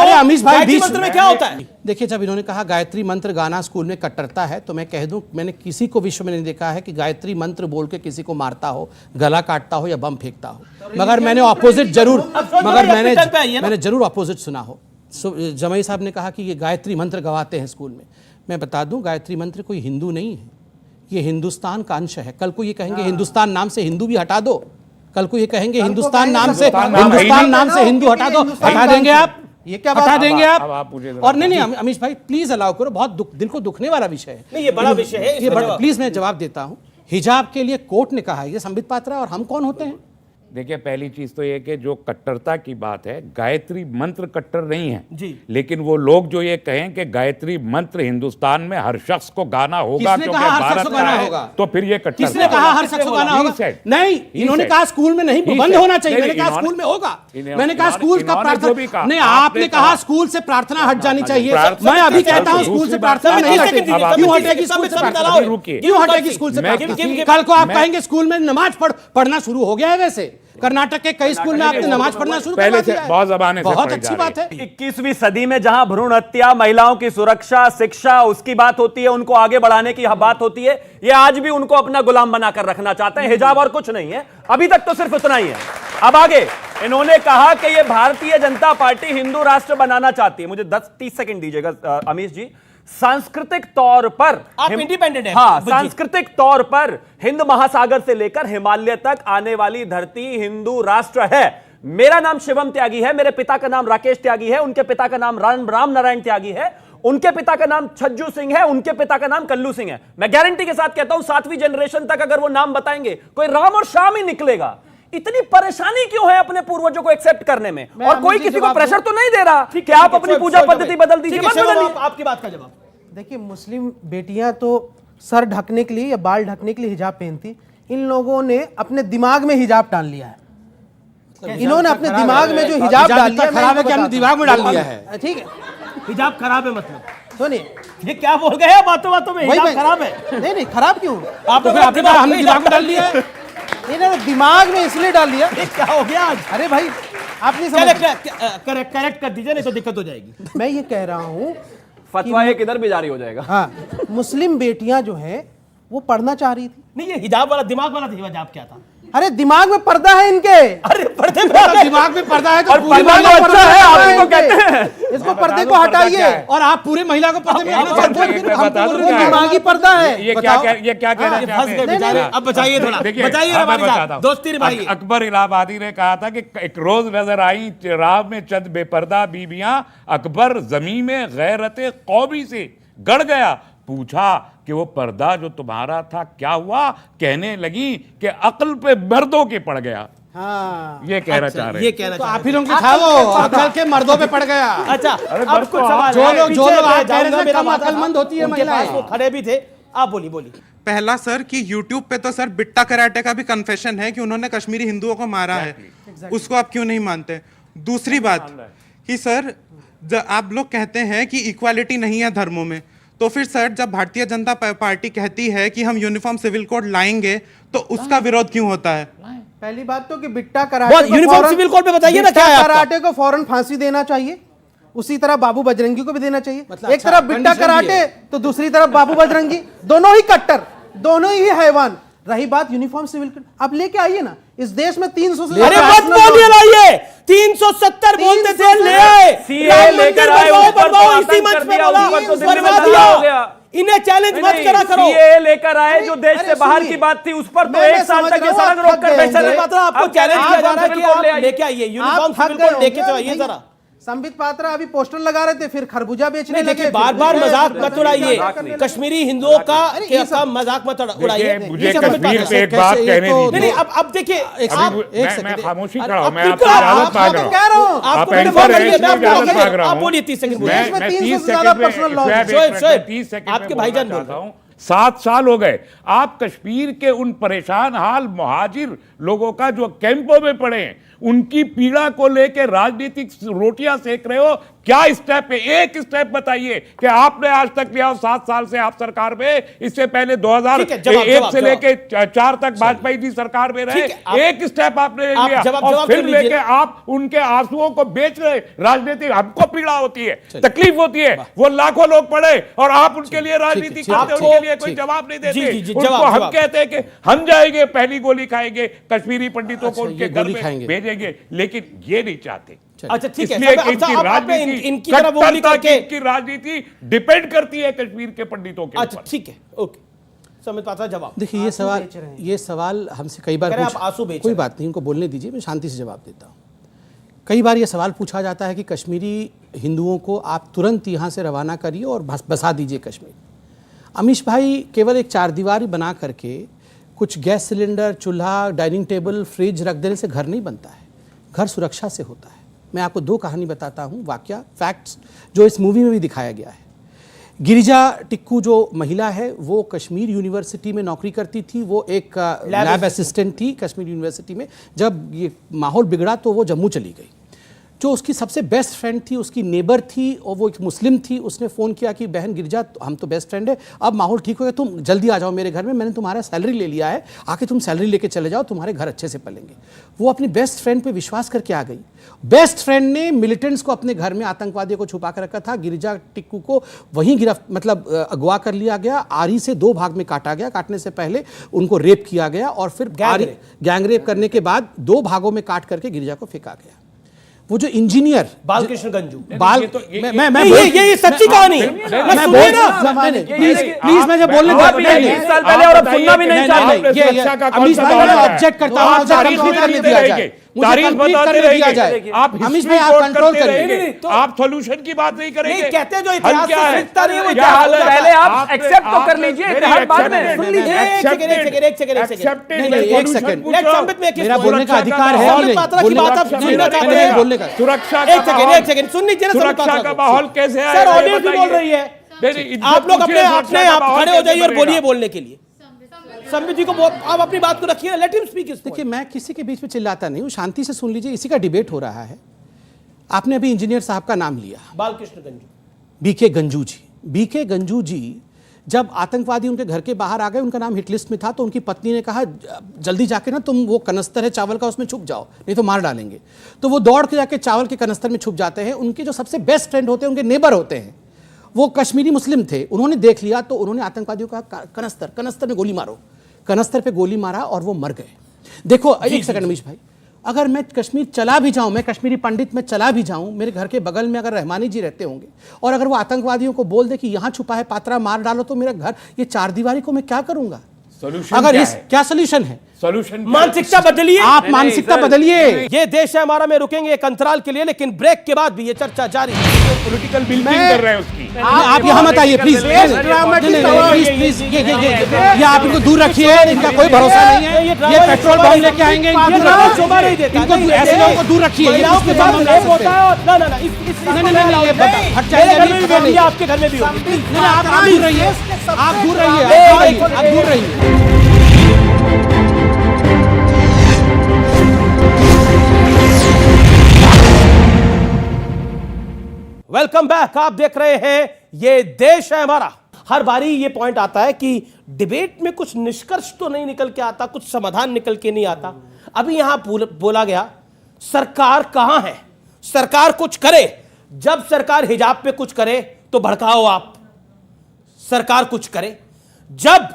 अरे अमीश भाई बीच में क्या होता है? देखिए, जब इन्होंने कहा गायत्री मंत्र गाना स्कूल में कट्टरता है, तो मैं कह दूं मैंने किसी को विश्व में नहीं देखा है कि गायत्री मंत्र बोल के किसी को मारता हो, गला काटता हो या बम फेंकता हो। मगर मैंने ऑपोजिट जरूर ऑपोजिट सुना हो। जमाई साहब ने कहा कि ये गायत्री मंत्र गवाते हैं स्कूल में। मैं बता दूं गायत्री मंत्र कोई हिंदू नहीं है, ये हिंदुस्तान का अंश है। कल को ये कहेंगे हिंदुस्तान नाम से हिंदू भी हटा दो, कल को ये कहेंगे हिंदुस्तान नाम से हिंदू हटा दो, हटा देंगे आप? ये क्या हटा देंगे आप? और नहीं अमीश भाई प्लीज अलाउ करो, बहुत दिल को दुखने वाला विषय है। नहीं, ये बड़ा विषय है, ये बड़ा, प्लीज मैं जवाब देता हूं। हिजाब के लिए कोर्ट ने कहा है, ये संबित पात्रा और हम कौन होते हैं? देखिए, पहली चीज तो ये कि जो कट्टरता की बात है, गायत्री मंत्र कट्टर नहीं है जी। लेकिन वो लोग जो ये कहें कि गायत्री मंत्र हिंदुस्तान में हर शख्स को गाना होगा क्योंकि भारत का है, तो फिर ये कट्टरता। किसने कहा हर शख्स को गाना होगा? नहीं, इन्होंने कहा स्कूल में नहीं, बंद होना चाहिए। मैंने कहा स्कूल में होगा, मैंने कहा स्कूल का प्रार्थना नहीं, आपने कहा स्कूल से प्रार्थना हट जानी चाहिए। मैं अभी कहता हूँ स्कूल से प्रार्थना नहीं हटेगी। क्यों हटेगी स्कूल से प्रार्थना? क्यों हटेगी स्कूल से प्रार्थना? कल को आप कहेंगे स्कूल में नमाज पढ़ना शुरू हो गया है। वैसे कर्नाटक के कई स्कूल में आपने नमाज पढ़ना शुरू कर दिया है, बहुत जमाने से बहुत अच्छी बात है। 21वीं सदी में जहां भ्रूण हत्या, महिलाओं की सुरक्षा, शिक्षा उसकी बात होती है, उनको आगे बढ़ाने की बात होती है, ये आज भी उनको अपना गुलाम बनाकर रखना चाहते हैं। हिजाब और कुछ नहीं है, अभी तक तो सिर्फ उतना ही है। अब आगे इन्होंने कहा कि ये भारतीय जनता पार्टी हिंदू राष्ट्र बनाना चाहती है। मुझे 10-30 सेकंड दीजिएगा अमीश जी। सांस्कृतिक तौर पर आप इंडिपेंडेंट हैं। हाँ, सांस्कृतिक तौर पर हिंद महासागर से लेकर हिमालय तक आने वाली धरती हिंदू राष्ट्र है। मेरा नाम शिवम त्यागी है, मेरे पिता का नाम राकेश त्यागी है, उनके पिता का नाम राम नारायण त्यागी है, उनके पिता का नाम छज्जू सिंह है, उनके पिता का नाम कल्लू सिंह है। मैं गारंटी के साथ कहता हूं 7वीं जनरेशन तक अगर वो नाम बताएंगे कोई राम और श्याम ही निकलेगा। इतनी परेशानी क्यों है अपने पूर्वजों को एक्सेप्ट करने में? और कोई किसी को प्रेशर तो नहीं दे रहा कि आप अपनी पूजा पद्धति बदल दीजिए। आपकी बात का जवाब देखिए, मुस्लिम बेटियां तो सर ढकने के लिए या बाल ढकने के लिए हिजाब पहनती, इन लोगों ने अपने दिमाग में हिजाब डाल लिया है। इन्होंने अपने दिमाग में जो हिजाब डाल लिया, खराब है कि हमने दिमाग में डाल लिया है। ठीक है, हिजाब खराब है मतलब? सुनिए, ये क्या बोल गए बातों में? हिजाब खराब है? नहीं खराब क्यों? हमने दिमाग में डाल लिया है। इन्होंने दिमाग में इसलिए डाल लिया। क्या हो गया आज? अरे भाई आप नहीं समझ, करेक्ट कर दीजिए, नहीं तो दिक्कत हो जाएगी। मैं ये कह रहा हूँ फतवा एक इधर भी जारी हो जाएगा। हाँ, मुस्लिम बेटियां जो हैं वो पढ़ना चाह रही थी। नहीं, ये हिजाब वाला दिमाग वाला हिजाब क्या था? अरे दिमाग में पर्दा है इनके। अरे पर्दे में दिमाग में पर्दा है तो और पूरी पर्दा महिला तो अच्छा है, आप इसको कहते हैं। इसको पर्दे को हटाइए। और आप पूरे महिला को पर्दे में आप रखना चाहते मैं हैं। बता दूं वो क्या है? दिमागी पर्दा है। ये क्या कहना फंस चाहते गए हैं? बेचारे। अब बचाइए थोड़ा, देखिए, बचाइए हाँ, मैं हमारे साथ, बताता हूं। दोस्ती निभाइए। अकबर इलाहाबादी ने कहा था कि एक रोज नजर आई राह में चंद बेपर्दा बीबियां, अकबर जमीन में गैरते कौमी से गड़ गया। पूछा कि वो पर्दा जो तुम्हारा था क्या हुआ? कहने लगी कि अक्ल पे मर्दों के पड़ गया। हाँ, ये कहना चाह रहे ये हैं। कहना तो चाह आप रहे ही लोग की था वो अकल के मर्दों पे पड़ गया। हैं। अच्छा, अरे अब बस कुछ तो सवाल जो है। लोग पीछे आप मैं कह रहे जाऊंगा, थे मेरा कम वादा था। अक्लमंद होती है उनके पास महिलाएं। वो खड़े भी थे। आप बोलिए। पहला सर कि YouTube पे तो सर बिट्टा कराटे का भी कन्फेशन है कि उन्होंने कश्मीरी हिंदुओं को मारा है, उसको आप क्यों नहीं मानते? दूसरी बात कि सर आप लोग कहते हैं कि इक्वालिटी नहीं है धर्मों में, तो फिर सर जब भारतीय जनता पार्टी कहती है कि हम यूनिफॉर्म सिविल कोड लाएंगे तो उसका विरोध क्यों होता है? पहली बात तो कि बिट्टा कराटे को यूनिफॉर्म फौरन- सिविल कोड पे बताइए ना बिट्टा क्या है आपका? कराटे को फौरन फांसी देना चाहिए, उसी तरह बाबू बजरंगी को भी देना चाहिए। मतलब एक अच्छा, तरफ बिट्टा condition भी कराटे है। तो दूसरी तरफ बाबू बजरंगी, दोनों ही कट्टर, दोनों ही हैवान। रही बात यूनिफॉर्म सिविल कोड, आप लेके आइए ना। इस देश में 300 से अरे ज्यादा मत national बोलिए laws- ना, ये 370 बोलते थे, ले आए। CA राम मंदिर लेकर आए, बनवाओ, ऊपर तो बनवाओ, इसी आतंक मंच कर पे दिया, बोला, ऊपर तो दिल्ली में बनवा धरना दिया। हो गया। इन्हें चैलेंज मत करा करो। सीए लेकर आए जो देश अरे से बाहर सुनिए, की बात थी, उस पर तो मैं एक साल समझ तक ये रहा हूं, सड़क आप रोक थक कर गए बैठे होंगे। रहे। मतलब आपको अब चैलेंज आप किया जा रहा है कि सिविल कोड आप ले आइए। लेके आइए यूनिफॉर्म आप थक सिविल गए कोड लेके होंगे। चलाइए जरा। संबित पात्रा अभी पोस्टर लगा रहे थे, फिर खरबूजा बेचने नहीं, देखिए लगे, बार फिर बार दूसरे- मजाक मत उड़ाइए। मजाक नहीं। कश्मीरी हिंदुओं का अरे क्या ये सब- काम मजाक मत उड़ाइए। देखिए, मुझे ये सब कश्मीर बात पे है। एक बात कैसे- कहने ये तो- नहीं, दीजिए। नहीं, अब देखिए मैं खामोशी खड़ा हूं, मैं बिल्कुल, आपसे आप- इजाजत मांग तो रहा कह रहा हूं। हूं। आपको आप मैंने एंकर मौका हैं, दिया, मैं इसलिए आपको इजाजत मौका मांग रहा आप हूं। बोलिए 30 सेकंड बोलिए। देश में मैं 300 30 से ज्यादा सेकंड में पर्सनल लॉ शोएब, शोएब, एक मिनट, 30 सेकंड आपके में बोलना भाईजान बोल चाहता रहे हूं। 7 साल हो गए आप कश्मीर के उन परेशान हाल मुहाजिर लोगों का जो कैंपों में पड़े हैं, उनकी पीड़ा को लेकर राजनीतिक रोटियां सेक रहे हो। क्या स्टेप है? एक स्टेप बताइए कि आपने आज तक लिया हो 7 साल से आप सरकार में। इससे पहले ठीक है, जवाब, 2001 से जवाब। लेके 4 तक वाजपेयी जी सरकार में रहे। ठीक है, आप- एक स्टेप आपने आप लिया जवाब और फिर कर लीजिए। लेके आप उनके आंसुओं को बेच रहे। राजनीतिक हमको पीड़ा होती है, तकलीफ होती है, वो लाखों लोग पड़े और आप उनके लिए राजनीति करते, आपको- उनके लिए कोई ठीक। जवाब नहीं जी, जी, देते। जी, उनको जवाब, हम जवाब। कहते हैं कि हम जाएंगे पहली गोली खाएंगे, कश्मीरी पंडितों को अच्छा, उनके ये घर गोली में खाएंगे। भेजेंगे, लेकिन ये नहीं चाहते। अच्छा ठीक है, इसलिए सब- इनकी अब आपने राजनीति इनकी तरफ उंगली कट्टरता की करके इनकी राजनीति डिपेंड करती है कश्मीर के पंडितों के अच्छा ऊपर। ठीक है, ओके। संबित पात्रा जवाब। देखिए ये सवाल हमसे कई बार कह रहे हैं पूछा- आप आंसू बेच कोई रहे हैं। बात नहीं, उनको बोलने दीजिए, मैं शांति से जवाब देता हूँ। कई बार ये सवाल पूछा जाता है कि कश्मीरी हिंदुओं को आप तुरंत यहाँ से रवाना करिए और बसा दीजिए कश्मीर। अमीश भाई केवल एक चारदीवारी बना करके कुछ गैस सिलेंडर, चूल्हा, डाइनिंग टेबल, फ्रिज रख देने से घर नहीं बनता है। घर सुरक्षा से होता है। मैं आपको 2 कहानी बताता हूँ, वाकया, फैक्ट्स, जो इस मूवी में भी दिखाया गया है। गिरिजा टिक्कू जो महिला है वो कश्मीर यूनिवर्सिटी में नौकरी करती थी। वो एक लैब असिस्टेंट थी कश्मीर यूनिवर्सिटी में। जब ये माहौल बिगड़ा तो वो जम्मू चली गई। जो उसकी सबसे बेस्ट फ्रेंड थी, उसकी नेबर थी और वो एक मुस्लिम थी, उसने फ़ोन किया कि बहन गिरिजा, हम तो बेस्ट फ्रेंड है, अब माहौल ठीक हो गया, तुम जल्दी आ जाओ मेरे घर में, मैंने तुम्हारा सैलरी ले लिया है, आके तुम सैलरी लेके चले जाओ, तुम्हारे घर अच्छे से पलेंगे। वो अपनी बेस्ट फ्रेंड पे विश्वास करके आ गई। बेस्ट फ्रेंड ने मिलिटेंट्स को अपने घर में, आतंकवादियों को छुपा कर रखा था। गिरिजा टिक्कू को वहीं अगवा कर लिया गया, आरी से 2 भाग में काटा गया। काटने से पहले उनको रेप किया गया और फिर गैंग रेप करने के बाद 2 भागों में काट करके गिरिजा को फेंका गया। वो जो इंजीनियर बालकृष्ण गंजू, ये सच्ची कहानी है। प्लीज मैं जब बोलने 20 साल पहले और अब सुनना भी नहीं चाहते। अमीश भाई मैं ऑब्जेक्ट करता हूं, तारीख बताते रहेंगे, तारीख बताते रहेंगे। आप अमीश भाई आप कंट्रोल करिए। आप सॉल्यूशन की बात नहीं करेंगे। नहीं, कहते हैं जो हल इतिहास क्या से है? सीखता नहीं है, वो क्या हाल है? पहले आप एक्सेप्ट तो कर लीजिए, इतिहास बाद में सुन लीजिए। एक सेकंड, लेट संबित में मेरा बोलने का अधिकार है संबित पात्रा की बात आप सुनना चाहते हैं। बोलने का सुरक्षा एक सेकंड सुन लीजिए ना। सुरक्षा का माहौल कैसे है? सर ऑडियंस भी बोल रही है। आप लोग अपने आप खड़े हो जाइए और बोलिए बोलने के लिए। संबित जी को आप अपनी बात को रखिए, लेट हिम स्पीक। देखिए मैं किसी के बीच में चिल्लाता नहीं हूँ, शांति से सुन लीजिए, इसी का डिबेट हो रहा है। आपने अभी इंजीनियर साहब का नाम लिया, बालकृष्ण गंजू, बीके गंजू जी। बीके गंजू जी जब आतंकवादी उनके घर के बाहर आ गए, उनका नाम हिट लिस्ट में था, तो उनकी पत्नी ने कहा जल्दी जाके ना तुम वो कनस्तर है चावल का उसमें छुप जाओ, नहीं तो मार डालेंगे। तो वो दौड़ के जाके चावल के कनस्तर में छुप जाते हैं। उनके जो सबसे बेस्ट फ्रेंड होते हैं, उनके नेबर होते हैं, वो कश्मीरी मुस्लिम थे, उन्होंने देख लिया तो उन्होंने आतंकवादियों का कनस्तर में गोली मारो, कनस्तर पे गोली मारा और वो मर गए। देखो एक सेकंड अमीश भाई, अगर मैं कश्मीर चला भी जाऊं, मैं कश्मीरी पंडित में चला भी जाऊं, मेरे घर के बगल में अगर रहमानी जी रहते होंगे और अगर वो आतंकवादियों को बोल दे कि यहां छुपा है पात्रा मार डालो, तो मेरा घर, ये चार दीवारी को मैं क्या करूंगा? अगर इस क्या सोल्यूशन है? सोल्यूशन मानसिकता बदलिए, आप मानसिकता बदलिए। ये देश है हमारा में रुकेंगे एक अंतराल के लिए, लेकिन ब्रेक के बाद भी ये चर्चा जारी है। पॉलिटिकल बिल्डिंग कर रहे हैं उसकी। आप यहाँ मत आइए प्लीज, प्लीज ये आप इनको दूर रखिए, इनका कोई भरोसा नहीं है, ये पेट्रोल बम लेके आएंगे, इनको ऐसे लोगों को दूर रखिए। आपके घर में भी होगी। आप दूर रहिए, आप दूर रहिए, आप दूर रहिए। वेलकम बैक, आप देख रहे हैं ये देश है हमारा। हर बारी ये पॉइंट आता है कि डिबेट में कुछ निष्कर्ष तो नहीं निकल के आता, कुछ समाधान निकल के नहीं आता। अभी यहां बोला गया सरकार कहां है, सरकार कुछ करे। जब सरकार हिजाब पे कुछ करे तो भड़काओ आप, सरकार कुछ करे। जब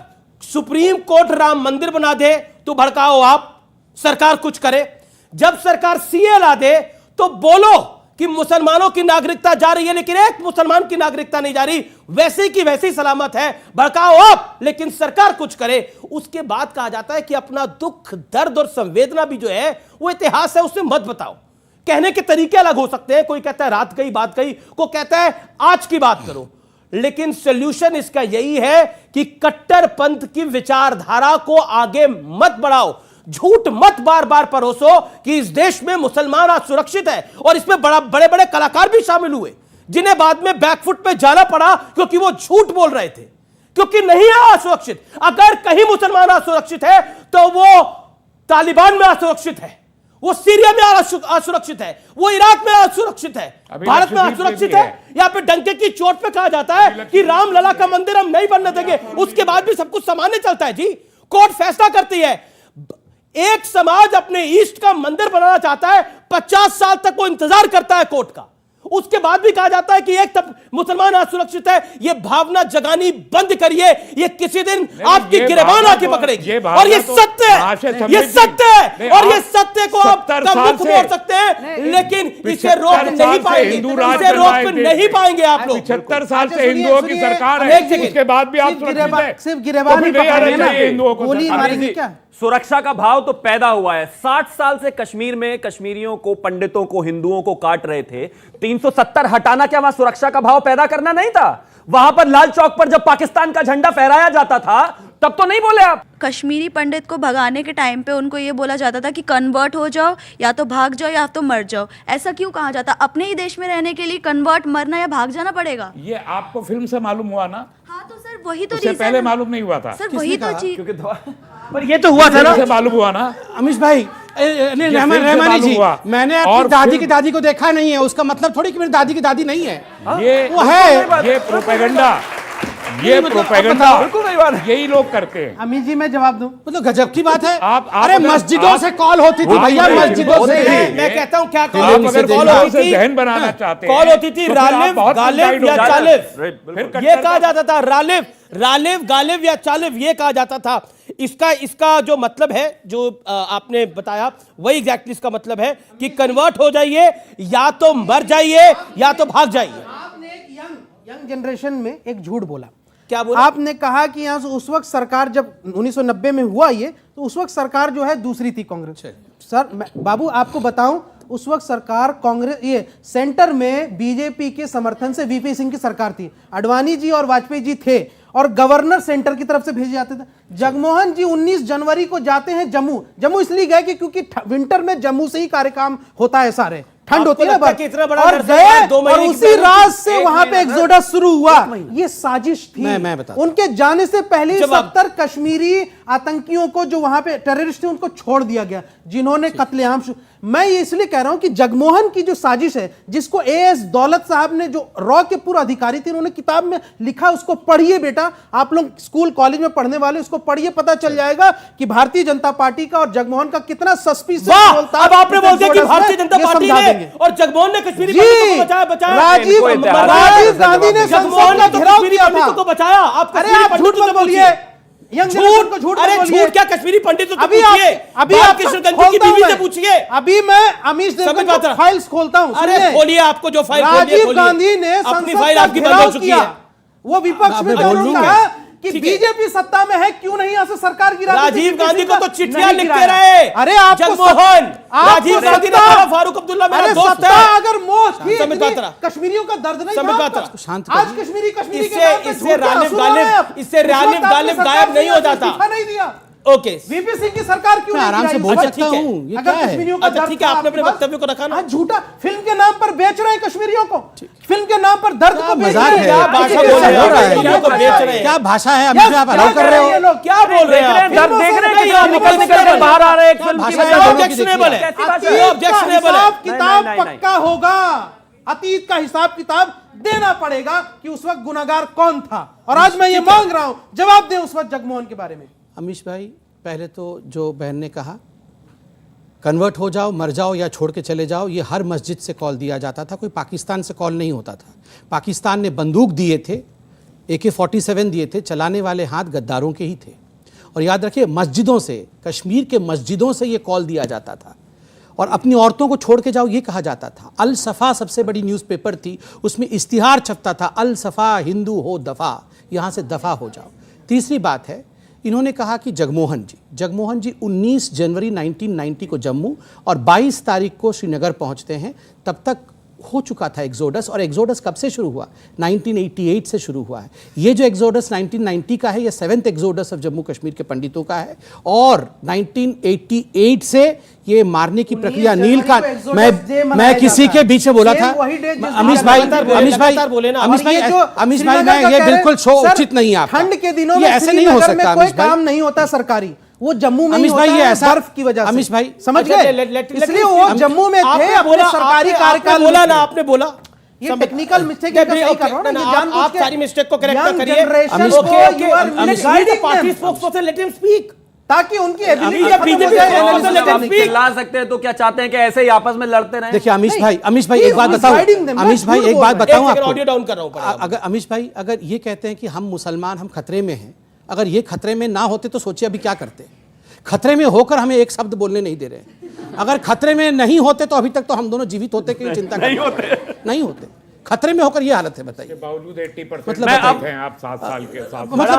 सुप्रीम कोर्ट राम मंदिर बना दे तो भड़काओ आप, सरकार कुछ करे। जब सरकार सीए ला दे तो बोलो कि मुसलमानों की नागरिकता जा रही है, लेकिन एक मुसलमान की नागरिकता नहीं जा रही, वैसे की वैसी सलामत है, भड़काओ आप, लेकिन सरकार कुछ करे। उसके बाद कहा जाता है कि अपना दुख, दर्द और संवेदना भी जो है वो इतिहास है, उससे मत बताओ। कहने के तरीके अलग हो सकते हैं, कोई कहता है रात गई बात गई, कोई कहता है आज की बात करो, लेकिन सॉल्यूशन इसका यही है कि कट्टरपंथ की विचारधारा को आगे मत बढ़ाओ। झूठ मत बार बार परोसो कि इस देश में मुसलमान आज सुरक्षित है, और इसमें बड़े बड़े कलाकार भी शामिल हुए जिन्हें बाद में बैकफुट पे जाना पड़ा क्योंकि वो झूठ बोल रहे थे, क्योंकि नहीं है असुरक्षित। अगर कहीं मुसलमान असुरक्षित है तो वो तालिबान में असुरक्षित है, वो सीरिया में असुरक्षित है, वो इराक में असुरक्षित है, भारत में असुरक्षित है। यहाँ पे डंके की चोट पे कहा जाता है कि रामलला का मंदिर हम नहीं बनने देंगे, उसके बाद भी सब कुछ सामान्य चलता है जी। कोर्ट फैसला करती है, एक समाज अपने ईस्ट का मंदिर बनाना चाहता है, 50 साल तक वो इंतजार करता है कोर्ट का, उसके बाद भी कहा जाता है कि एक तब मुसलमान असुरक्षित है। ये भावना जगानी बंद करिए, ये किसी दिन आपकी गिरबान आके पकड़ेगी, और ये सत्य है, ये सत्य है, और ये सत्य को आप मुख मोड़ सकते हैं, लेकिन इसे रोक नहीं पाएंगे, इसे रोक नहीं पाएंगे आप लोग। 75 साल से हिंदुओं की सरकार है, उसके बाद भी आप सिर्फ गिरबान ही पकड़ेंगे ना, गोली मारेंगे क्या? सुरक्षा का भाव तो पैदा हुआ है। 60 साल से कश्मीर में कश्मीरियों को, पंडितों को, हिंदुओं को काट रहे थे। 370 हटाना क्या वहां सुरक्षा का भाव पैदा करना नहीं था? वहां पर लाल चौक पर जब पाकिस्तान का झंडा फहराया जाता था तब तो नहीं बोले आप? कश्मीरी पंडित को भगाने के टाइम पे उनको ये बोला जाता था कि कन्वर्ट हो जाओ, या तो भाग जाओ या तो मर जाओ। ऐसा क्यों कहा जाता? अपने ही देश में रहने के लिए कन्वर्ट, मरना या भाग जाना पड़ेगा। ये आपको फिल्म से मालूम हुआ ना? हाँ तो सर वही तो उससे पहले मालूम नहीं हुआ था सर, वही तो चीज। पर ये तो हुआ था ना, मालूम हुआ ना अमीश भाई, रहमानी जी, मैंने आपकी दादी की दादी को देखा नहीं है, उसका मतलब थोड़ी कि मेरी दादी की दादी नहीं है। ये वो है, ये प्रोपेगेंडा, ये प्रोपेगेंडा यही लोग करते हैं। अमीश जी मैं जवाब दूं? मतलब गजब की बात है। आप अरे मस्जिदों से कॉल होती थी भैया, मस्जिदों से। मैं कहता हूं क्या आप अगर कॉल होती थी, जहन बनाना चाहते हैं, कॉल होती थी रालिफ, गालिब या चालिफ, ये कहा जाता था। रालिफ, गालिब या चालिफ ये कहा जाता था। इसका जो मतलब है, जो आपने बताया, वही एग्जैक्टली इसका मतलब है कि कन्वर्ट हो जाइए, या तो मर जाइए या तो भाग जाइए। आपने एक यंग जनरेशन में एक झूठ बोला। क्या बोला? आपने कहा कि यहाँ से उस वक्त सरकार, जब 1990 में हुआ ये, तो उस वक्त सरकार जो है दूसरी थी, कांग्रेस। सर बाबू आपको बताऊं, उस वक्त सरकार कांग्रेस, ये सेंटर में बीजेपी के समर्थन से वीपी सिंह की सरकार थी। अडवाणी जी और वाजपेयी जी थे, और गवर्नर सेंटर की तरफ से भेजे जाते थे। जगमोहन जी 19 जनवरी को जाते हैं जम्मू इसलिए गए कि क्योंकि विंटर में जम्मू से ही कार्यक्रम होता है, सारे ठंड होती है ना, और गए, और उसी रात से वहां पे एक्सोडस शुरू हुआ। ये साजिश थी। मैं बता, उनके जाने से पहले 70 कश्मीरी आतंकियों को, जो वहां पे टेररिस्ट थे, उनको छोड़ दिया गया, जिन्होंने कत्लेआम मैं ये इसलिए कह रहा हूं कि जगमोहन की जो साजिश है, जिसको एएस दौलत साहब ने, जो रॉ के पूर्व अधिकारी थे, उन्होंने किताब में लिखा, उसको पढ़िए बेटा, आप लोग स्कूल कॉलेज में पढ़ने वाले, उसको पढ़िए, पता चल जाएगा कि भारतीय जनता पार्टी का और जगमोहन का कितना सस्पिशियस रोल था। अब आपने बोल दिया कि भारतीय जनता पार्टी ने और जगमोहन ने कश्मीरी पंडितों को बचाया। राजीव गांधी ने संसद का घेराव किया था, को बचाया। आप अरे आप झूठ मत बोलिए, झूठ। अरे झूठ क्या, कश्मीरी पंडितों से अभी पूछिए, अभी आप किशन गंजी की बीवी से पूछिए। अभी मैं अमीश देवगन की फाइल्स खोलता हूं। अरे खोलिए, आपको जो फाइल राजीव गांधी ने अपनी संसद फाइल का आपकी बंद घेराव हो चुकी किया। है। वो विपक्ष में कहा कि बीजेपी सत्ता में है, क्यों नहीं यहां से सरकार गिरा दी? राजीव गांधी को तो चिट्ठियां लिखते रहे। अरे आपको जगमोहन, राजीव गांधी ने कहा फारूक अब्दुल्ला मेरा दोस्त है। अगर मोह थी, कश्मीरियों का दर्द नहीं था, आज कश्मीरी इससे राजीव गालिब गायब नहीं हो जाता। नहीं दिया। ओके, वीपी सिंह की सरकार क्यों आराम से बोल सकता हूं। अगर कश्मीरियों का ठीक है, आपने अपने वक्तव्य को रखा ना। झूठा फिल्म के नाम पर बेच रहे हैं कश्मीरियों को, फिल्म के नाम पर दर्द को बेच मजाक रहे है। हैं। क्या भाषा बोल रहे हैं? क्या भाषा है? अभी आप अलाउ कर रहे हो? क्या बोल रहे हैं आप? दर्द देख रहे हैं, निकल के बाहर आ रहे हैं एक फिल्म की वजह से। ऑब्जेक्शनेबल है, ऑब्जेक्शनेबल है। हिसाब किताब पक्का होगा, अतीत का हिसाब किताब देना पड़ेगा कि उस वक्त गुनाहगार कौन था, और आज मैं ये मांग रहा हूं, जवाब दें उस वक्त जगमोहन के बारे में। अमीश भाई, पहले तो जो बहन ने कहा कन्वर्ट हो जाओ, मर जाओ या छोड़ के चले जाओ, ये हर मस्जिद से कॉल दिया जाता था, कोई पाकिस्तान से कॉल नहीं होता था। पाकिस्तान ने बंदूक दिए थे, AK-47 दिए थे, चलाने वाले हाथ गद्दारों के ही थे। और याद रखिए, मस्जिदों से, कश्मीर के मस्जिदों से ये कॉल दिया जाता था, और अपनी औरतों को छोड़ के जाओ ये कहा जाता था। अल सफ़ा सबसे बड़ी न्यूज़पेपर थी, उसमें इश्तिहार छपता था, अल सफ़ा हिंदू हो दफ़ा, यहाँ से दफ़ा हो जाओ। तीसरी बात है, इन्होंने कहा कि जगमोहन जी 19 जनवरी 1990 को जम्मू और 22 तारीख को श्रीनगर पहुंचते हैं। तब तक हो चुका था एग्जोडस, और एग्जोडस कब से शुरू हुआ? 1988 से शुरू हुआ है। ये जो एग्जोडस 1990 का है, ये 7th exodus of Jammu Kashmir के पंडितों का है, और 1988 से ये मारने की प्रक्रिया नील का, मैं किसी के बीच में बोला था, अमीश भाई मैं ये बिल्कुल शो उचित नहीं है आपका। ठंड के दिनों में ऐसे नहीं हो सकता, कोई काम नहीं होता सरकारी, वो जम्मू में अमीश भाई, ये ऐसा बर्फ की वजह से। अमीश भाई समझ गए, इसलिए वो जम्मू में थे अपने सरकारी कार्यकाल। बोला ना, आपने बोला ये टेक्निकल मिस्टेक है, सही कर रहा हूं ना, ये जानबूझ आप के सारी मिस्टेक को करेक्ट करिए। लेट हिम स्पीक, ताकि उनकी ला सकते हैं तो क्या चाहते हैं कि ऐसे ही आपस में लड़ते रहें? देखिए अमीश भाई एक बात बताऊं, आपको ऑडियो डाउन कर रहा हूं। अगर अमीश भाई अगर ये कहते हैं कि हम मुसलमान, हम खतरे में हैं, अगर ये खतरे में ना होते तो सोचिए अभी क्या करते। खतरे में होकर हमें एक शब्द बोलने नहीं दे रहे। अगर खतरे में नहीं होते तो अभी तक तो हम दोनों जीवित होते कि चिंता नहीं होते। खतरे में होकर ये हालत है, बताइए। बावजूद 80% मतलब आप 7 साल के साथ, मतलब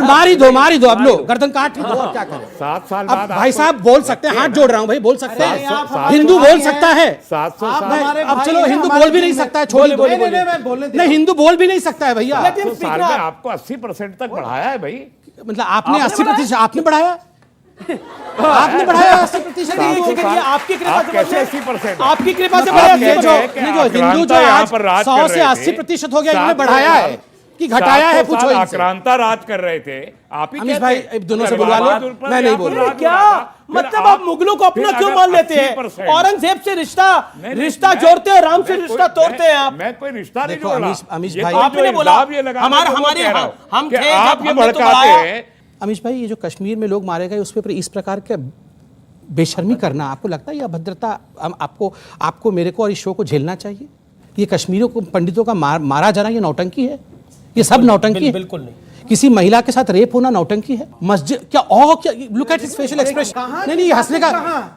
मार ही दो अब लोग, गर्दन काट ही दो, और क्या करें। 7 साल अब बाद भाई साहब बोल सकते हैं, हाथ जोड़ रहा हूं भाई, बोल सकते हैं, हिंदू बोल सकता है। 700 अब चलो हिंदू बोल भी नहीं सकता है, छोड़िए नहीं, हिंदू बोल भी नहीं सकता है भैया। साल में आपको 80% तक बढ़ाया है भाई, मतलब आपने 80% आपने बढ़ाया, आपने बढ़ाया 80%। आपकी कृपा से कैसे 80%? आपकी कृपा से जो हिंदू जो आज 100 से 80% हो गया, इन्होंने बढ़ाया है कि घटाया है? पूछो इनसे। आक्रांता राज कर रहे थे आप ही। अमीश भाई दोनों से बुलवा लो, मैं नहीं बोल रहा। क्या मतलब आप मुगलों को अपना क्यों मान लेते हैं? औरंगजेब से रिश्ता जोड़ते हैं, राम से रिश्ता तोड़ते हैं आप। मैं कोई रिश्ता नहीं देखो अमीश भाई, आपने बोला हमारे हम थे जब हमने तो बढ़ाया। अमीश भाई, ये जो कश्मीर में लोग मारे गए उस पर इस प्रकार के बेशर्मी करना, आपको लगता है ये अभद्रता आपको मेरे को और इस शो को झेलना चाहिए? ये कश्मीरियों को पंडितों का मारा जाना ये नौटंकी है? ये सब नौटंकी है? बिल्कुल नहीं। किसी महिला के साथ रेप होना नौटंकी है? मस्जिद क्या look at his facial expression. नहीं हंसने का,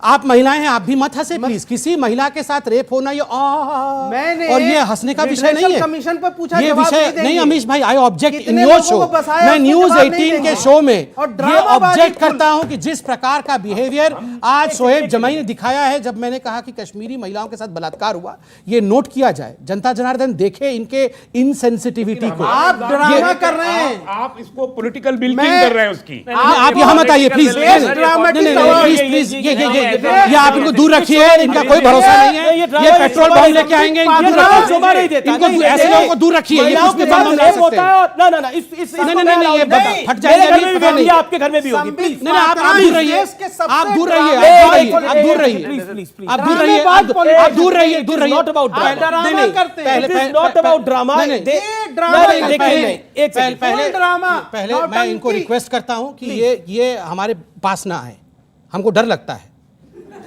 आप महिलाएं हैं, आप भी मत हंसे प्लीज। किसी महिला के साथ रेप होना ये और ये हंसने का विषय नहीं है। कमीशन पर पूछा, ये विषय नहीं अमीश भाई, I object in your show. मैं न्यूज 18 के शो में ये ऑब्जेक्ट करता हूं कि जिस प्रकार का बिहेवियर आज शोएब जमाई ने दिखाया है, जब मैंने कहा कि कश्मीरी महिलाओं के साथ बलात्कार हुआ, ये नोट किया जाए, जनता जनार्दन देखे इनके इनसेंसिटिविटी को। आप ड्रामा कर रहे हैं, आप इसको पॉलिटिकल बिल्डिंग कर रहे हैं उसकी। आप यहाँ मत आइए प्लीज, प्लीज ये आप इनको दूर रखिए, इनका कोई भरोसा नहीं है। ये पेट्रोल बम लेके आएंगे, इनको नहीं ऐसे लोगों को दूर रखिए, ये कुछ भी बम ला सकते हैं। नहीं, ये फट जाएगा, नहीं पता नहीं, आपके घर में भी होगी, प्लीज। नहीं, आप दूर रहिए, आप दूर रहिए, आप दूर रहिए, प्लीज प्लीज प्लीज, आप दूर रहिए, आप दूर रहिए, दूर रहिए। नॉट अबाउट ड्रामा, नहीं, पहले नॉट अबाउट ड्रामा, पहले मैं इनको रिक्वेस्ट करता हूं कि ये हमारे पास ना आए, हमको डर लगता है,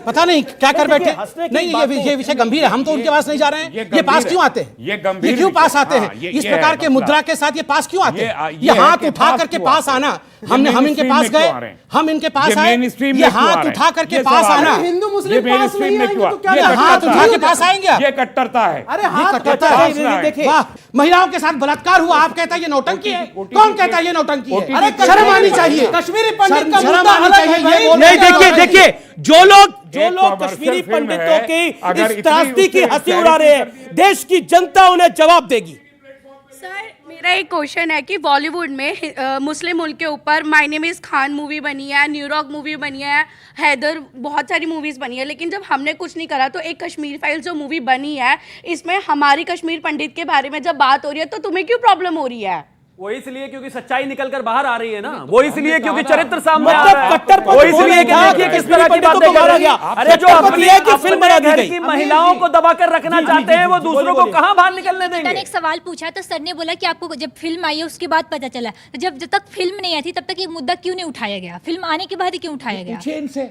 पता नहीं क्या कर बैठे। नहीं, ये विषय गंभीर है, हम तो उनके पास नहीं जा रहे हैं। ये पास क्यों आते हैं? ये क्यों पास आते हैं? इस प्रकार के मुद्रा के साथ ये पास क्यों आते हैं? ये हाथ उठा करके पास आना, हम इनके पास गए, हम इनके पास आए, ये हाथ उठा करके पास आना, हिंदू मुस्लिम पास नहीं आएंगे तो क्या, ये हाथ उठा के पास आएंगे? ये कट्टरता है। अरे ये कट्टरता है। वाह, महिलाओं के साथ बलात्कार हुआ, आप कहता है ये नौटंकी है? कौन कहता है ये नौटंकी है? अरे शर्म आनी चाहिए, कश्मीरी पंडित का शर्म मुद्दा आनी अलग है चाहिए। भाई। नहीं, देखिए जो लोग commercial कश्मीरी film पंडितों है, की अगर इस इतनी त्रासदी की उससे हंसी उड़ा रहे हैं, clarity देश की जनता उन्हें जवाब देगी। सर मेरा एक क्वेश्चन है कि बॉलीवुड में मुस्लिम मुल्क के ऊपर my name is Khan movie बनी है, न्यूयॉर्क मूवी बनी है, हैदर, बहुत सारी मूवीज़ बनी है, लेकिन जब हमने कुछ नहीं करा तो एक कश्मीर फाइल्स जो मूवी बनी है इसमें हमारी कश्मीर पंडित के बारे में जब बात हो रही है तो तुम्हें क्यों प्रॉब्लम हो रही है? वो इसलिए क्योंकि सच्चाई निकल कर बाहर आ रही है ना, वो इसलिए क्योंकि चरित्र सामने आ मतलब रहा है, कट्टरपंथ वो इसलिए कि बोला देखिए था, किस तरह की बातें कर रहे हैं। अरे जो अपने फिल्म बना दी घर गई, की महिलाओं को दबाकर रखना चाहते हैं वो दूसरों को कहां बाहर निकलने देंगे? मैंने एक सवाल पूछा तो सर ने बोला कि आपको जब फिल्म आई है उसके बाद पता चला, तो जब तक फिल्म नहीं आई थी तब तक ये मुद्दा क्यों नहीं उठाया गया? फिल्म आने के बाद ही क्यों उठाया गया?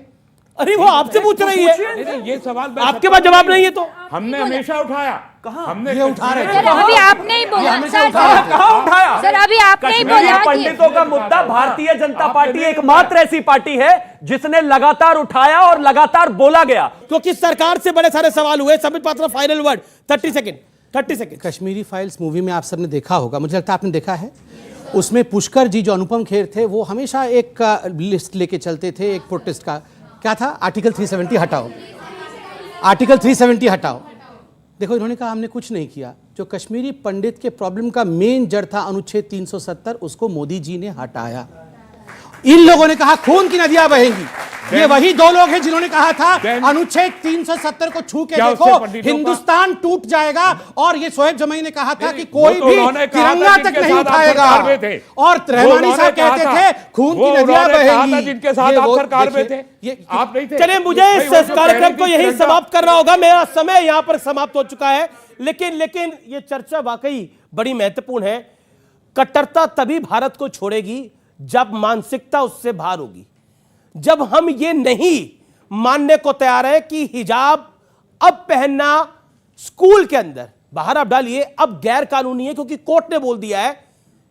अरे वो आपसे पूछ रही है, ये सवाल आपके पास जवाब नहीं है तो हमने हमेशा उठाया। कहां हमने ये उठा रहे सर अभी आपने ही बोला, सर कहां उठाया? सर अभी आपने ही कश्मीरी बोला कि पंडितों का मुद्दा भारतीय जनता पार्टी एकमात्र ऐसी पार्टी है जिसने लगातार उठाया और लगातार बोला गया, क्योंकि सरकार से बड़े सारे सवाल हुए। Sambit Patra, final word, 30 second. Kashmiri files movie में आप सबने देखा होगा, मुझे लगता है आपने देखा है, उसमें पुष्कर जी जो अनुपम खेर थे वो हमेशा एक लिस्ट लेके चलते थे, एक प्रोटेस्ट का, क्या था? आर्टिकल 370 हटाओ, आर्टिकल 370 हटाओ। देखो इन्होंने कहा हमने कुछ नहीं किया। जो कश्मीरी पंडित के प्रॉब्लम का मेन जड़ था अनुच्छेद 370, उसको मोदी जी ने हटाया। इन लोगों ने कहा खून की नदियां बहेंगी। ये वही दो लोग हैं जिन्होंने कहा था अनुच्छेद 370 को छू के देखो हिंदुस्तान टूट जाएगा, और ये सोहेब जमाई ने कहा था कि कोई भी तिरंगा तक नहीं उठाएगा, और रहमानी साहब कहते थे खून की नदियां बहेंगी, जिनके साथ आप सरकार में थे, आप नहीं थे। चलिए मुझे इस कार्यक्रम को यही समाप्त करना होगा, मेरा समय यहां पर समाप्त हो चुका है। लेकिन ये चर्चा वाकई बड़ी महत्वपूर्ण है। कट्टरता तभी भारत को छोड़ेगी जब मानसिकता उससे बाहर होगी, जब हम ये नहीं मानने को तैयार है कि हिजाब अब पहनना स्कूल के अंदर, बाहर आप डालिए, अब गैर कानूनी है क्योंकि कोर्ट ने बोल दिया है,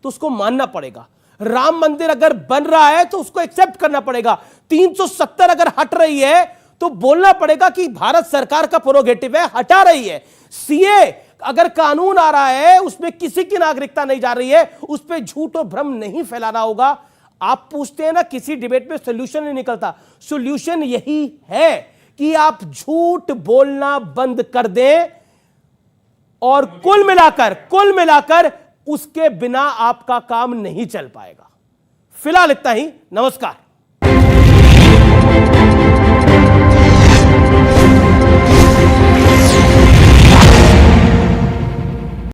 तो उसको मानना पड़ेगा। राम मंदिर अगर बन रहा है तो उसको एक्सेप्ट करना पड़ेगा। 370 अगर हट रही है तो बोलना पड़ेगा कि भारत सरकार का प्रोगेटिव है, हटा रही है। सीए अगर कानून आ रहा है उसमें किसी की नागरिकता नहीं जा रही है, उस पर झूठ और भ्रम नहीं फैलाना होगा। आप पूछते हैं ना किसी डिबेट में सॉल्यूशन नहीं निकलता, सॉल्यूशन यही है कि आप झूठ बोलना बंद कर दें, और कुल मिलाकर उसके बिना आपका काम नहीं चल पाएगा। फिलहाल इतना ही, नमस्कार।